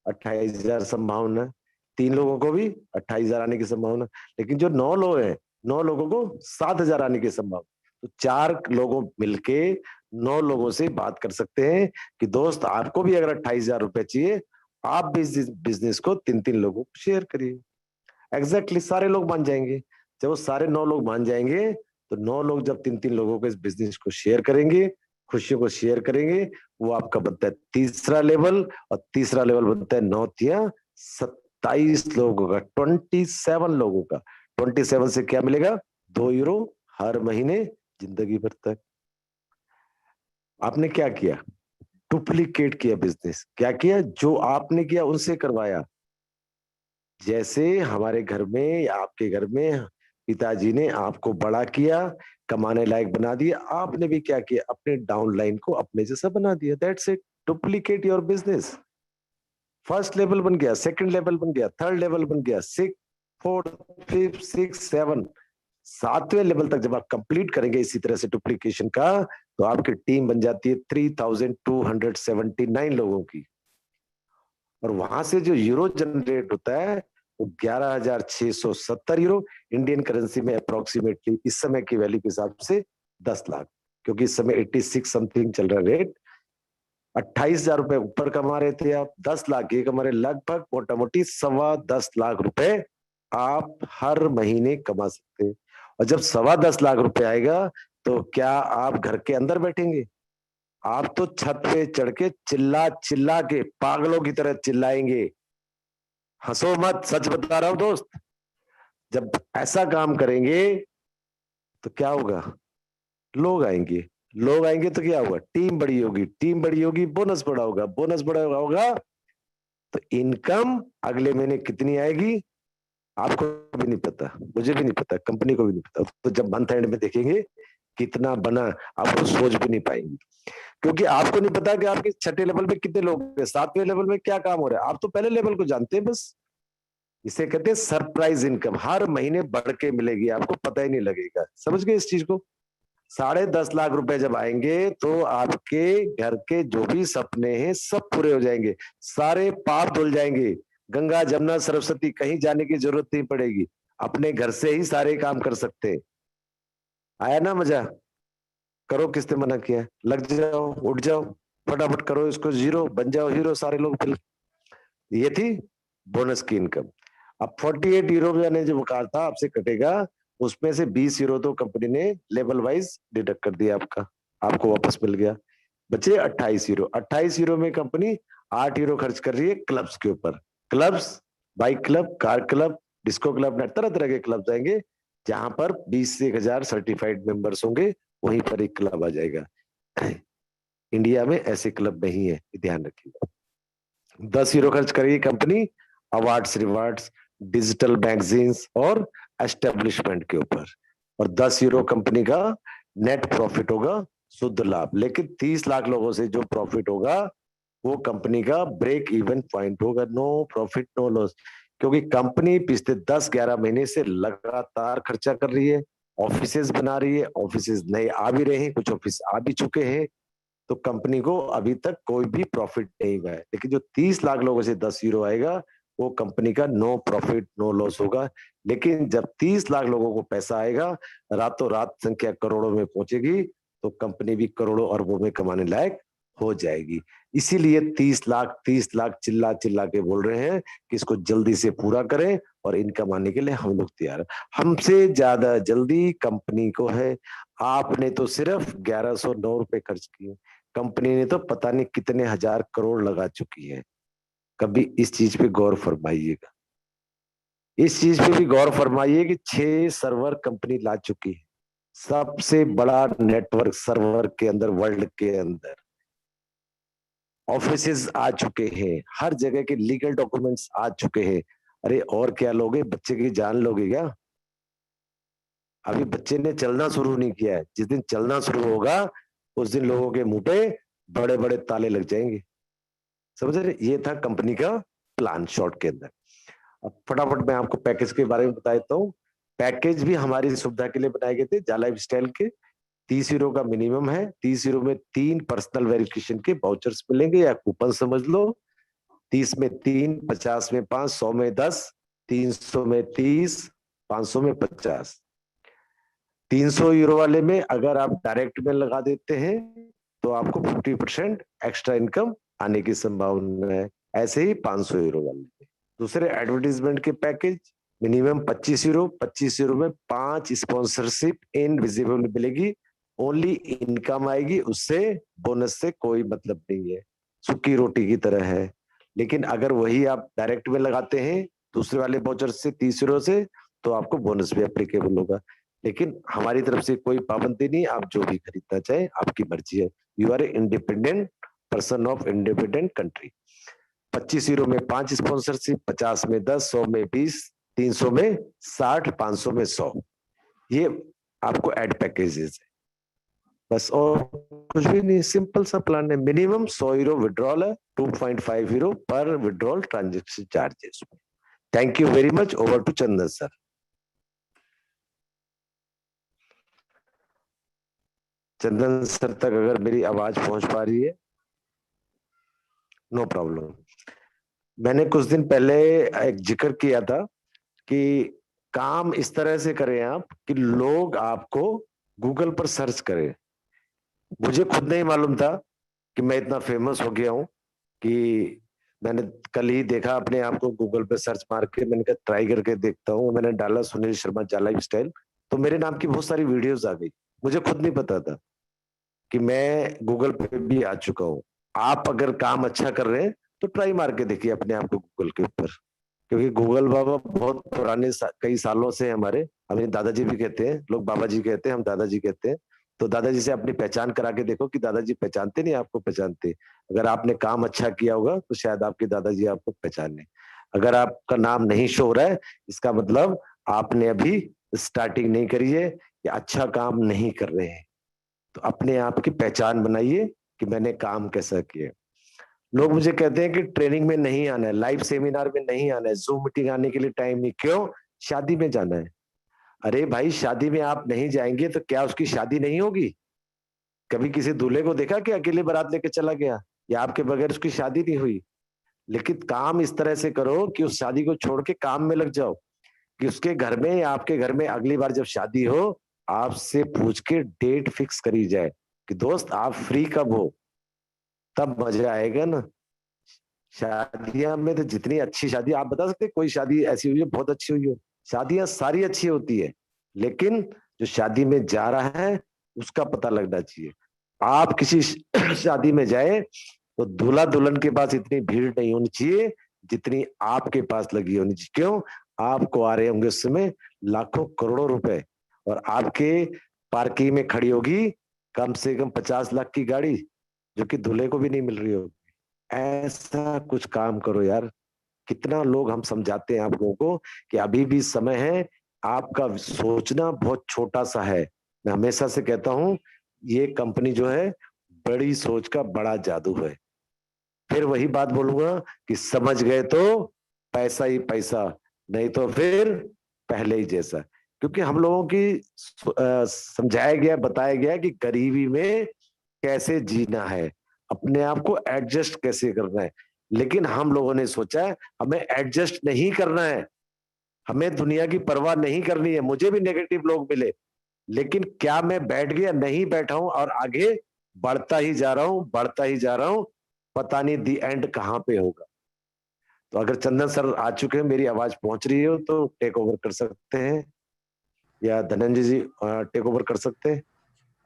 28,000 संभावना, 3 लोगों को भी 28,000 आने की संभावना, लेकिन जो 9 लोग हैं 9 लोगों को 7,000 आने की संभावना। तो 4 लोगों मिलके 9 लोगों से बात कर सकते हैं कि दोस्त आपको भी अगर 28,000 रुपए चाहिए, आप भी इस बिजनेस को 3-3 लोगों को शेयर करिए। एग्जैक्टली सारे लोग मान जाएंगे। जब वो सारे 9 लोग मान जाएंगे, तो 9 लोग जब 3-3 लोगों को इस बिजनेस को शेयर करेंगे, खुशियों को शेयर करेंगे, वो आपका बनता है तीसरा लेवल, और तीसरा लेवल बनता है 9 तिया 27 लोगों का, 27 लोगों का। 27 से क्या मिलेगा? 2 यूरो हर महीने जिंदगी भर तक। आपने क्या किया? डुप्लीकेट किया बिजनेस। क्या किया? जो आपने किया उनसे करवाया। जैसे हमारे घर में या आपके घर में पिताजी ने आपको बड़ा किया, कमाने लायक बना दिया, आपने भी क्या किया? अपने डाउनलाइन को अपने जैसा बना दिया। That's it. Duplicate your business. First level बन गया, सेकंड लेवल बन गया, थर्ड लेवल बन गया, 6, 4, 5, 6, 7, 7वें लेवल तक जब आप कंप्लीट करेंगे इसी तरह से डुप्लीकेशन का, तो आपकी टीम बन जाती है 3,279 लोगों की। और वहां से जो यूरो जनरेट होता है वो 11,670 यूरो, इंडियन करेंसी में अप्रोक्सीमेटली इस समय की वैल्यू के हिसाब से 10 लाख, क्योंकि इस समय 86 समथिंग चल रहा है रेट। 28,000 रुपए ऊपर कमा रहे थे आप, 10 लाख ये कमा रहे, लगभग मोटा मोटी 10.25 लाख रुपए आप हर महीने कमा सकते हैं। और जब 10.25 लाख रुपए आएगा, तो क्या आप घर के अंदर बैठेंगे? आप तो छत पे चढ़ के चिल्ला चिल्ला के पागलों की तरह चिल्लाएंगे। हंसो मत, सच बता रहा हूं दोस्त। जब ऐसा काम करेंगे तो क्या होगा? लोग आएंगे, लोग आएंगे तो क्या होगा? टीम बड़ी होगी, टीम बड़ी होगी, बोनस बड़ा होगा, बोनस बड़ा होगा, तो इनकम अगले महीने कितनी आएगी आपको भी नहीं पता, मुझे भी नहीं पता, कंपनी को भी नहीं पता। तो जब मंथ एंड में देखेंगे कितना बना, आपको सोच भी नहीं पाएंगे, क्योंकि आपको नहीं पता कि आपके छठे लेवल में कितने लोग हैं, 7वें लेवल में क्या काम हो रहा है। आप तो पहले लेवल को जानते हैं बस। इसे कहते हैं सरप्राइज इनकम, हर महीने बढ़ के मिलेगी, आपको पता ही नहीं लगेगा। समझ गए इस चीज को? 10.5 लाख रुपए जब आएंगे तो आपके घर के जो भी सपने हैं सब पूरे हो जाएंगे, सारे पाप धुल जाएंगे, गंगा जमुना सरस्वती कहीं जाने की जरूरत नहीं पड़ेगी, अपने घर से ही सारे काम कर सकते हैं। आया ना मजा? करो, किसने मना किया? लग जाओ, उठ जाओ, फटाफट करो इसको, जीरो बन जाओ हीरो सारे लोग। फिर ये थी बोनस की इनकम। अब 48 यूरो मैंने जो कहा था आपसे कटेगा, उसमें से 20 यूरो तो कंपनी ने लेवल वाइज डिडक्ट कर दिया आपका, आपको वापस मिल गया, बचे 28 यूरो। 28 यूरो में कंपनी 8 यूरो खर्च कर रही है क्लब्स के ऊपर। Clubs, bike club, car club, disco club, तरह तरह के क्लब्स आएंगे, जहां पर 20 से 1,000 सर्टिफाइड मेंबर्स होंगे, वहीं पर एक क्लब आ जाएगा। इंडिया में ऐसे क्लब नहीं है, ध्यान रखिएगा। 10 यूरो खर्च करेगी company awards, rewards, digital magazines और एस्टेब्लिशमेंट के ऊपर, और 10 यूरो कंपनी का नेट प्रॉफिट होगा, शुद्ध लाभ। लेकिन 30 लाख लोगों से जो प्रॉफिट होगा वो कंपनी का ब्रेक इवन पॉइंट होगा, नो प्रॉफिट नो लॉस, क्योंकि कंपनी पिछले 10-11 महीने से लगातार खर्चा कर रही है, ऑफिसेज बना रही है, ऑफिसेज नए आ भी रहे हैं, कुछ ऑफिस आ भी चुके हैं, तो कंपनी को अभी तक कोई भी प्रॉफिट नहीं हुआ है। लेकिन जो 30 लाख लोगों से 10 यूरो आएगा, वो कंपनी का नो प्रॉफिट नो लॉस होगा। लेकिन जब 30 लाख लोगों को पैसा आएगा, रातों रात संख्या करोड़ों में पहुंचेगी, तो कंपनी भी करोड़ों अरबों में कमाने लायक हो जाएगी। इसीलिए 30 लाख चिल्ला चिल्ला के बोल रहे हैं कि इसको जल्दी से पूरा करें, और इनकम आने के लिए हम लोग तैयार हैं। हमसे ज्यादा जल्दी कंपनी को है। आपने तो सिर्फ 1,109 रुपए खर्च किए, कंपनी ने तो पता नहीं कितने हजार करोड़ लगा चुकी है। कभी इस चीज पे गौर फरमाइएगा, इस चीज पे भी गौर फरमाइए कि 6 सर्वर कंपनी ला चुकी है, सबसे बड़ा नेटवर्क सर्वर के अंदर, वर्ल्ड के अंदर ऑफिसेज आ चुके हैं, हर जगह के लीगल डॉक्यूमेंट्स आ चुके हैं। अरे और क्या लोगे? बच्चे की जान लोगे क्या? अभी बच्चे ने चलना शुरू नहीं किया है, जिस दिन चलना शुरू होगा उस दिन लोगों के मुंह पे बड़े बड़े ताले लग जाएंगे। समझ रहे? ये था कंपनी का प्लान शॉर्ट के अंदर। अब फटाफट मैं आपको पैकेज के बारे में बता देता हूँ। पैकेज भी हमारी सुविधा के लिए बनाए गए थे, जाला लाइफ स्टाइल के। 30 यूरो का मिनिमम है, 30 यूरो में 3 पर्सनल वेरिफिकेशन के वाउचर्स मिलेंगे, या कूपन समझ लो। 30 में 3, 50 में 5, 100 में 10, 300 में 30, 500 में 50। 300 यूरो वाले में अगर आप डायरेक्ट में लगा देते हैं तो आपको 50% एक्स्ट्रा इनकम आने की संभावना है। ऐसे ही 500 यूरो वाले में। दूसरे एडवर्टीजमेंट के पैकेज मिनिमम 25 यूरो, 25 यूरो में 5 स्पॉन्सरशिप इनविजिबल मिलेगी, ओनली इनकम आएगी, उससे बोनस से कोई मतलब नहीं है, सूखी रोटी की तरह है। लेकिन अगर वही आप डायरेक्ट में लगाते हैं दूसरे वाले वाउचर से 30 यूरो से, तो आपको बोनस भी एप्लीकेबल होगा। लेकिन हमारी तरफ से कोई पाबंदी नहीं, आप जो भी खरीदना चाहें आपकी मर्जी है। You are a independent person of independent country. 25 euro में 5 स्पॉन्सरशिप, 50 में 10, 100 में 20, 300 में 60, 500 में 100। ये आपको एड पैकेजेस है बस, और कुछ भी नहीं, सिंपल सा प्लान है। मिनिमम 100 यूरो विड्रॉल है, 2.5 यूरो पर withdrawal transaction charges. Thank you very much. Over to Chandan sir. Chandan sir तक अगर मेरी आवाज पहुंच पा रही है, नो प्रॉब्लम। मैंने कुछ दिन पहले एक जिक्र किया था कि काम इस तरह से करें आप कि लोग आपको गूगल पर सर्च करें। मुझे खुद नहीं मालूम था कि मैं इतना फेमस हो गया हूं कि मैंने कल ही देखा अपने आप को गूगल पे सर्च मार के, मैंने कहा ट्राई करके देखता हूँ। मैंने डाला सुनील शर्मा जाला लाइफ स्टाइल, तो मेरे नाम की बहुत सारी वीडियोस आ गई। मुझे खुद नहीं पता था कि मैं गूगल पे भी आ चुका हूँ। आप अगर काम अच्छा कर रहे हैं तो ट्राई मार के देखिए अपने आप को गूगल के ऊपर, क्योंकि गूगल बाबा बहुत पुराने कई सालों से हमारे, हमें दादाजी भी कहते हैं लोग, बाबा जी कहते हैं, हम दादाजी कहते हैं। तो दादाजी से अपनी पहचान करा के देखो कि दादाजी पहचानते नहीं आपको पहचानते। अगर आपने काम अच्छा किया होगा तो शायद आपके दादाजी आपको पहचाने। अगर आपका नाम नहीं शो हो रहा है, इसका मतलब आपने अभी स्टार्टिंग नहीं करी है या अच्छा काम नहीं कर रहे हैं। तो अपने आप की पहचान बनाइए कि मैंने काम कैसा किया। लोग मुझे कहते हैं कि ट्रेनिंग में नहीं आना है, लाइव सेमिनार में नहीं आना है, जूम मीटिंग आने के लिए टाइम नहीं, क्यों? शादी में जाना है। अरे भाई, शादी में आप नहीं जाएंगे तो क्या उसकी शादी नहीं होगी? कभी किसी दूल्हे को देखा कि अकेले बारात लेके चला गया या आपके बगैर उसकी शादी नहीं हुई? लेकिन काम इस तरह से करो कि उस शादी को छोड़ के काम में लग जाओ, कि उसके घर में या आपके घर में अगली बार जब शादी हो आपसे पूछ के डेट फिक्स करी जाए कि दोस्त आप फ्री कब हो, तब मजा आएगा ना। शादियां में तो जितनी अच्छी शादी, आप बता सकते कोई शादी ऐसी हुई है बहुत अच्छी हुई हो? शादियां सारी अच्छी होती है, लेकिन जो शादी में जा रहा है उसका पता लगना चाहिए। आप किसी शादी में जाए तो दूल्हा दुल्हन के पास इतनी भीड़ नहीं होनी चाहिए जितनी आपके पास लगी होनी चाहिए। क्यों? आपको आ रहे होंगे उस समय लाखों करोड़ों रुपए, और आपके पार्किंग में खड़ी होगी कम से कम 50 लाख की गाड़ी, जो कि दूल्हे को भी नहीं मिल रही होगी। ऐसा कुछ काम करो यार। कितना लोग हम समझाते हैं आप लोगों को कि अभी भी समय है, आपका सोचना बहुत छोटा सा है। मैं हमेशा से कहता हूं ये कंपनी जो है बड़ी सोच का बड़ा जादू है। फिर वही बात बोलूंगा कि समझ गए तो पैसा ही पैसा, नहीं तो फिर पहले ही जैसा। क्योंकि हम लोगों की समझाया गया, बताया गया कि गरीबी में कैसे जीना है, अपने आप को एडजस्ट कैसे करना है। लेकिन हम लोगों ने सोचा है हमें एडजस्ट नहीं करना है, हमें दुनिया की परवाह नहीं करनी है। मुझे भी नेगेटिव लोग मिले, लेकिन क्या मैं बैठ गया? नहीं बैठा हूं, और आगे बढ़ता ही जा रहा हूं, बढ़ता ही जा रहा हूं। पता नहीं दी एंड कहां पे होगा। तो अगर चंदन सर आ चुके हैं, मेरी आवाज पहुंच रही हो तो टेक ओवर कर सकते हैं, या धनंजय जी टेक ओवर कर सकते हैं।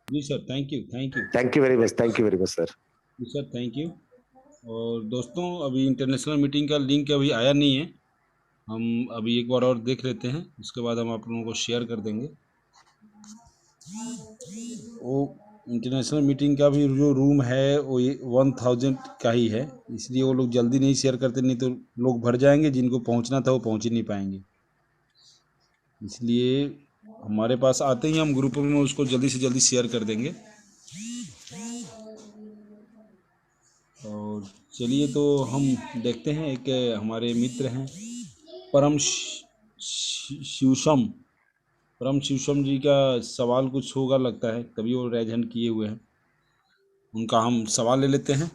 जी sir, thank you, thank you. Thank you very much, thank you very much sir. जी सर, थैंक यू। और दोस्तों, अभी इंटरनेशनल मीटिंग का लिंक अभी आया नहीं है, हम अभी एक बार और देख लेते हैं, उसके बाद हम आप लोगों को शेयर कर देंगे। वो इंटरनेशनल मीटिंग का भी जो रूम है वो 1000 का ही है, इसलिए वो लोग जल्दी नहीं शेयर करते, नहीं तो लोग भर जाएंगे, जिनको पहुंचना था वो पहुंच ही नहीं पाएंगे। इसलिए हमारे पास आते ही हम ग्रुप में उसको जल्दी से जल्दी शेयर कर देंगे। और चलिए, तो हम देखते हैं, एक हमारे मित्र हैं परम शिवशम, परम शिवशम जी का सवाल कुछ होगा लगता है, तभी वो रेज हैंड किए हुए हैं। उनका हम सवाल ले लेते हैं।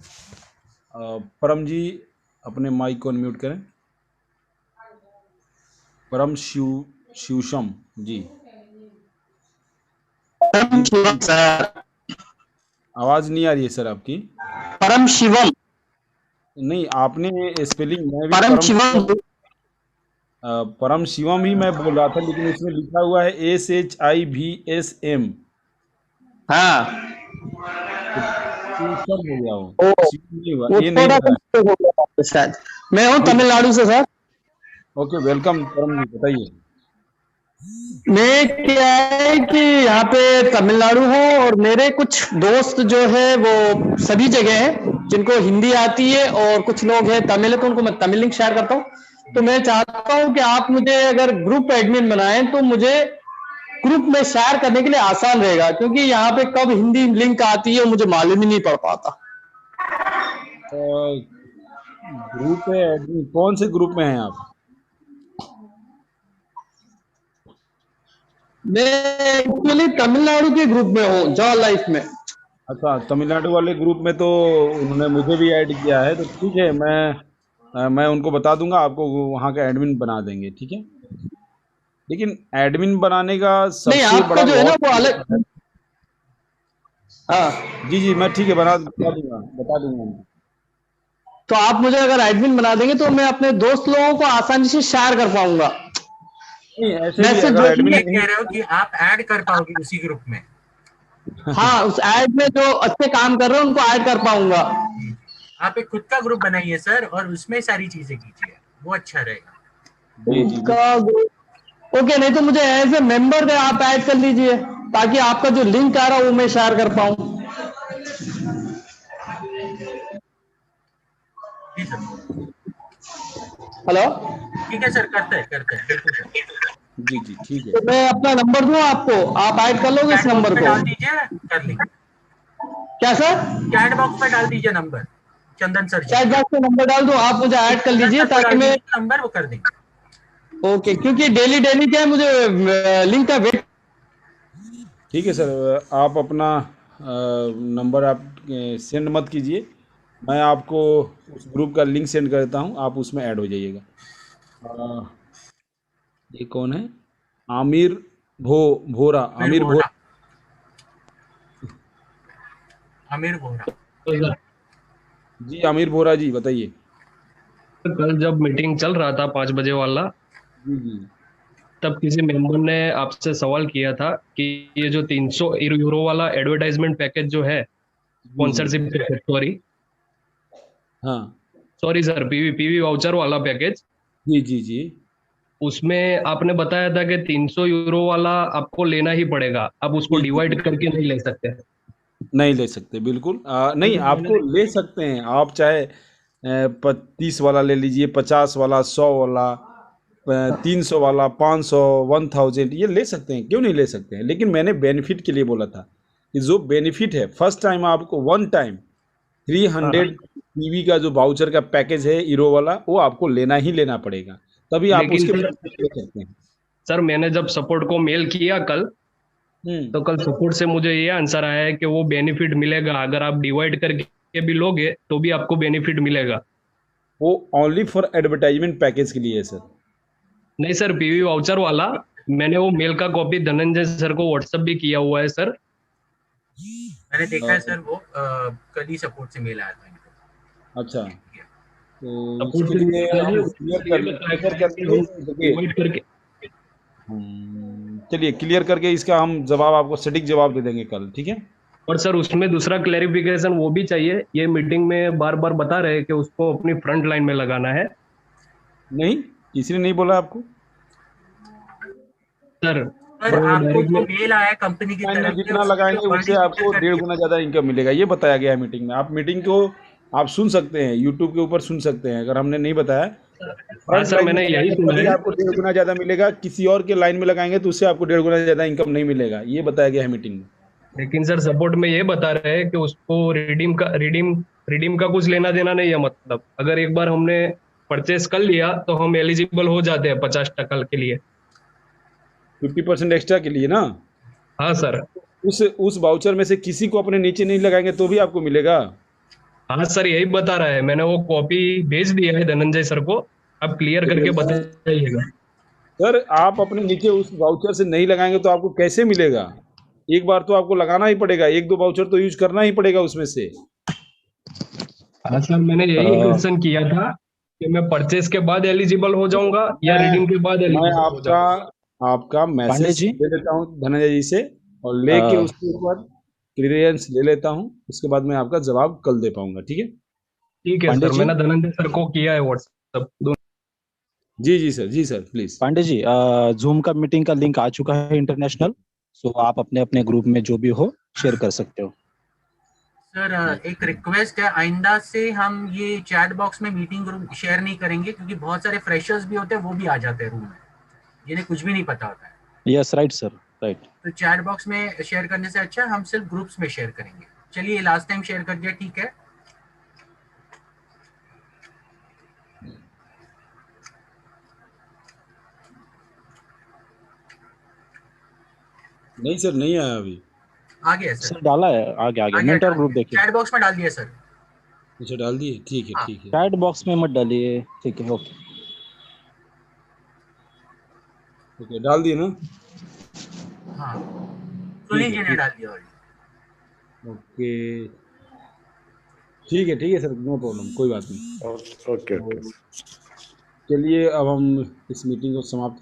परम जी, अपने माइक को अनम्यूट करें। परम शिवशम जी, परम शिवम सर, आवाज नहीं आ रही है सर आपकी। परम शिवम, नहीं, आपने स्पेलिंग, मैं भी परम शिवम। परम शिवम ही मैं बोल रहा था, लेकिन उसमें लिखा हुआ है SHIVSM, हाँ, शिवशम हो गया ओ, वो, शिवम नहीं हुआ, वो ये नहीं थोड़ा बना है। सा हो गया आपके साथ। मैं हूँ जी, तमिलनाडु से सर। ओके, वेलकम परम जी, बताइए। मैं क्या है कि यहाँ पे तमिलनाडु हूँ और मेरे कुछ दोस्त जो है वो सभी जगह हैं जिनको हिंदी आती है, और कुछ लोग हैं तमिल है तो उनको मैं तमिल लिंक शेयर करता हूँ। तो मैं चाहता हूँ कि आप मुझे अगर ग्रुप एडमिन बनाएं तो मुझे ग्रुप में शेयर करने के लिए आसान रहेगा, क्योंकि यहाँ पे कब हिंदी लिंक आती है मुझे मालूम ही नहीं पड़ पाता। ग्रुप है, कौन से ग्रुप में हैं आप? मैं एक्चुअली तमिलनाडु के ग्रुप में हूँ, जॉ लाइफ में। अच्छा, तमिलनाडु वाले ग्रुप में तो उन्होंने मुझे भी ऐड किया है, तो ठीक है, मैं उनको बता दूंगा, आपको वहाँ का एडमिन बना देंगे, ठीक है। लेकिन एडमिन बनाने का नहीं, सबसे आपका बड़ा जो है ना लॉस वो ये अलग। है। हाँ, जी जी, मैं ठीक है, बता दूंगा मैं। तो आप मुझे अगर एडमिन बना देंगे तो मैं अपने दोस्त लोगों को आसानी से शेयर कर पाऊंगा नहीं, ऐसे भी मैसेज अगर जो भी एडमिन है। नहीं, कह रहे हो कि आप ऐड कर पाओगे उसी ग्रुप में? हाँ, उस ऐड में जो अच्छे काम कर रहे हैं उनको ऐड कर पाऊंगा। आप एक खुद का ग्रुप बनाइए सर, और उसमें सारी चीजें कीजिए, वो अच्छा रहेगा। जी जी उसका ओके, नहीं तो मुझे एज ए मेंबर आप ऐड कर लीजिए ताकि आपका जो लिंक आ रहा है वो मैं शेयर कर पाऊं। जी सर, हेलो, ठीक है सर, करते हैं बिल्कुल सर। जी जी, ठीक है। तो मैं अपना नंबर दूं आपको, आप ऐड कर लोगे इस चैट बॉक्स नंबर में को? डाल दीजिए, कर लेंगे। क्या सर? चैट बॉक्स में डाल दीजिए नंबर, चंदन सर जी। चैट बॉक्स में नंबर डाल दूं, आप मुझे ऐड कर चंदन लीजिए सर को ताकि डाल मैं। दीजिए नंबर, वो कर देंगे। ओके, क्योंकि डेली डेली क्या है मुझे लिंक का वेट। ठीक है सर, आप अपना नंबर आप सेंड मत कीजिए, मैं आपको उस ग्रुप का लिंक सेंड करता हूँ, आप उसमें ऐड हो जाइएगा। ये कौन है? आमिर भोरा, आमिर वोहरा, आमिर वोहरा। जी, आमिर भोरा जी, बताइए। कल जब मीटिंग चल रहा था 5 बजे वाला, जी जी तब किसी मेंबर ने आपसे सवाल किया था कि ये जो 300 यूरो वाला एडवर्टाइजमेंट पैकेज जो है, जी जी, स्पॉन्सरशिप पैकेज, सॉरी हाँ, sorry sir, PV PV voucher वाला पैकेज, जी जी जी, उसमें आपने बताया था कि 300 यूरो वाला आपको लेना ही पड़ेगा, आप उसको जी जी, डिवाइड करके नहीं ले सकते। नहीं ले सकते, बिल्कुल नहीं, आपको ले सकते हैं, आप चाहे 30 वाला ले लीजिए, 50 वाला, 100 वाला, 300 वाला, 500, 1000, ये ले सकते हैं, क्यों नहीं ले सकते हैं। लेकिन मैंने बेनिफिट के लिए बोला था कि जो बेनिफिट है, फर्स्ट टाइम आपको वन टाइम 300 टीवी का जो वाउचर का पैकेज है हीरो वाला, वो आपको लेना ही लेना पड़ेगा, तभी आप लेकिन उसके सर, benefit ले सकते हैं। सर मैंने जब सपोर्ट को मेल किया कल, हम्म, तो कल सपोर्ट से मुझे ये आंसर आया है कि वो बेनिफिट मिलेगा, अगर आप डिवाइड करके भी लोगे तो भी आपको बेनिफिट मिलेगा। वो ओनली फॉर एडवर्टाइजमेंट पैकेज के लिए है सर। नहीं सर, पीवी वाउचर वाला मैंने वो मेल का कॉपी धनंजय सर को व्हाट्सएप भी किया हुआ है सर। मैंने देखा है सर, वो कल ही सपोर्ट से मेल आया था इनको। अच्छा, तो सपोर्ट इसके से लिए पहले हम उसने ये बताया क्लियर कि हम करके देखिए, डिवाइड करके। चलिए क्लियर करके इसका हम जवाब आपको सटीक जवाब दे देंगे कल, ठीक है। और सर उसमें दूसरा क्लेरिफिकेशन वो भी चाहिए, ये मीटिंग में बार बार बता रहे हैं कि उसको अपनी फ्रंट लाइन में लगाना है। नहीं, किसी ने नहीं बोला आपको। सर सर वो आपको जो डायरेक्टली मेल आया कंपनी की लाइन में तरफ से, जितना उसको लगाएंगे उससे already आपको filter कर 1.5 दिया। गुना ज़्यादा इनकम मिलेगा, ये बताया गया है मीटिंग में। आप मीटिंग को आप सुन सकते हैं, यूट्यूब के ऊपर सुन सकते हैं, अगर हमने नहीं बताया। हाँ फ्रंट सर, लाइन में मैंने यही लगाएंगे सुना तभी है। आपको 1.5 गुना ज़्यादा मिलेगा, किसी और के लाइन में लगाएंगे तो उससे आपको 1.5 गुना ज़्यादा इनकम नहीं मिलेगा, ये बताया गया है मीटिंग में। लेकिन सर सपोर्ट में ये बता रहे हैं कि उसको रिडीम का कुछ लेना देना नहीं है, मतलब अगर एक बार हमने परचेस कर लिया तो हम एलिजिबल हो जाते हैं 50% के लिए। 50% एक्स्ट्रा के लिए ना, हाँ सर। उस वाउचर में से किसी को अपने नीचे नहीं लगाएंगे तो भी आपको मिलेगा। हाँ सर, यही बता रहा है, मैंने वो कॉपी भेज दिया है धनंजय सर को, आप क्लियर करके बताइएगा। सर आप अपने नीचे उस वाउचर से नहीं लगाएंगे तो आपको कैसे मिलेगा? एक बार तो आपको लगाना ही पड़ेगा, एक दो वाउचर तो यूज करना ही पड़ेगा उसमें से। हाँ सर, मैंने यही अ, क्वेश्चन किया था कि मैं परचेज के बाद एलिजिबल हो जाऊंगा या मैं रिडीम के बाद मैं एलिजिबल हो आपका जाऊंगा। आपका पांडे मैसेज जी, ले लेता हूँ धनंजय जी से, और लेके अ, उसके ऊपर क्लियरेंस ले लेता हूँ, उसके बाद मैं आपका जवाब कल दे पाऊंगा, ठीक है? ठीक है पांडे सर, जी, मैंने धनंजय सर को किया है व्हाट्सएप। जी sir please. Pandey ji, Zoom का मीटिंग का लिंक आ चुका है इंटरनेशनल। सो आप अपने अपने ग्रुप में जो भी हो शेयर कर सकते हो। सर एक रिक्वेस्ट है, आइंदा से हम ये चैट बॉक्स में मीटिंग रूम शेयर नहीं करेंगे, क्योंकि बहुत सारे फ्रेशर्स भी होते हैं, वो भी आ जाते हैं रूम में, जिन्हें कुछ भी नहीं पता होता है। Yes, right sir, right. तो चैट बॉक्स में शेयर करने से अच्छा हम सिर्फ ग्रुप्स में शेयर करेंगे। चलिए, लास्ट टाइम शेयर कर दिया, ठीक है। नहीं सर, नहीं आया अभी। आ गया सर, सर डाला है, आगे आगे आ गया, मेंटर डाल ग्रुप दिया देखिए। चैट बॉक्स में, डाल दिया सर। अच्छा डाल दिए, ठीक है हाँ ठीक है। चैट बॉक्स में मत डालिए, ठीक है, ओके। ओके डाल दिए ना? हाँ, ठीक सुनील है जी ने ठीक। डाल दिया ऑलरेडी। ओके ठीक है सर, नो प्रॉब्लम, कोई बात नहीं। Okay okay. तो चलिए अब हम इस मीटिंग को समाप्त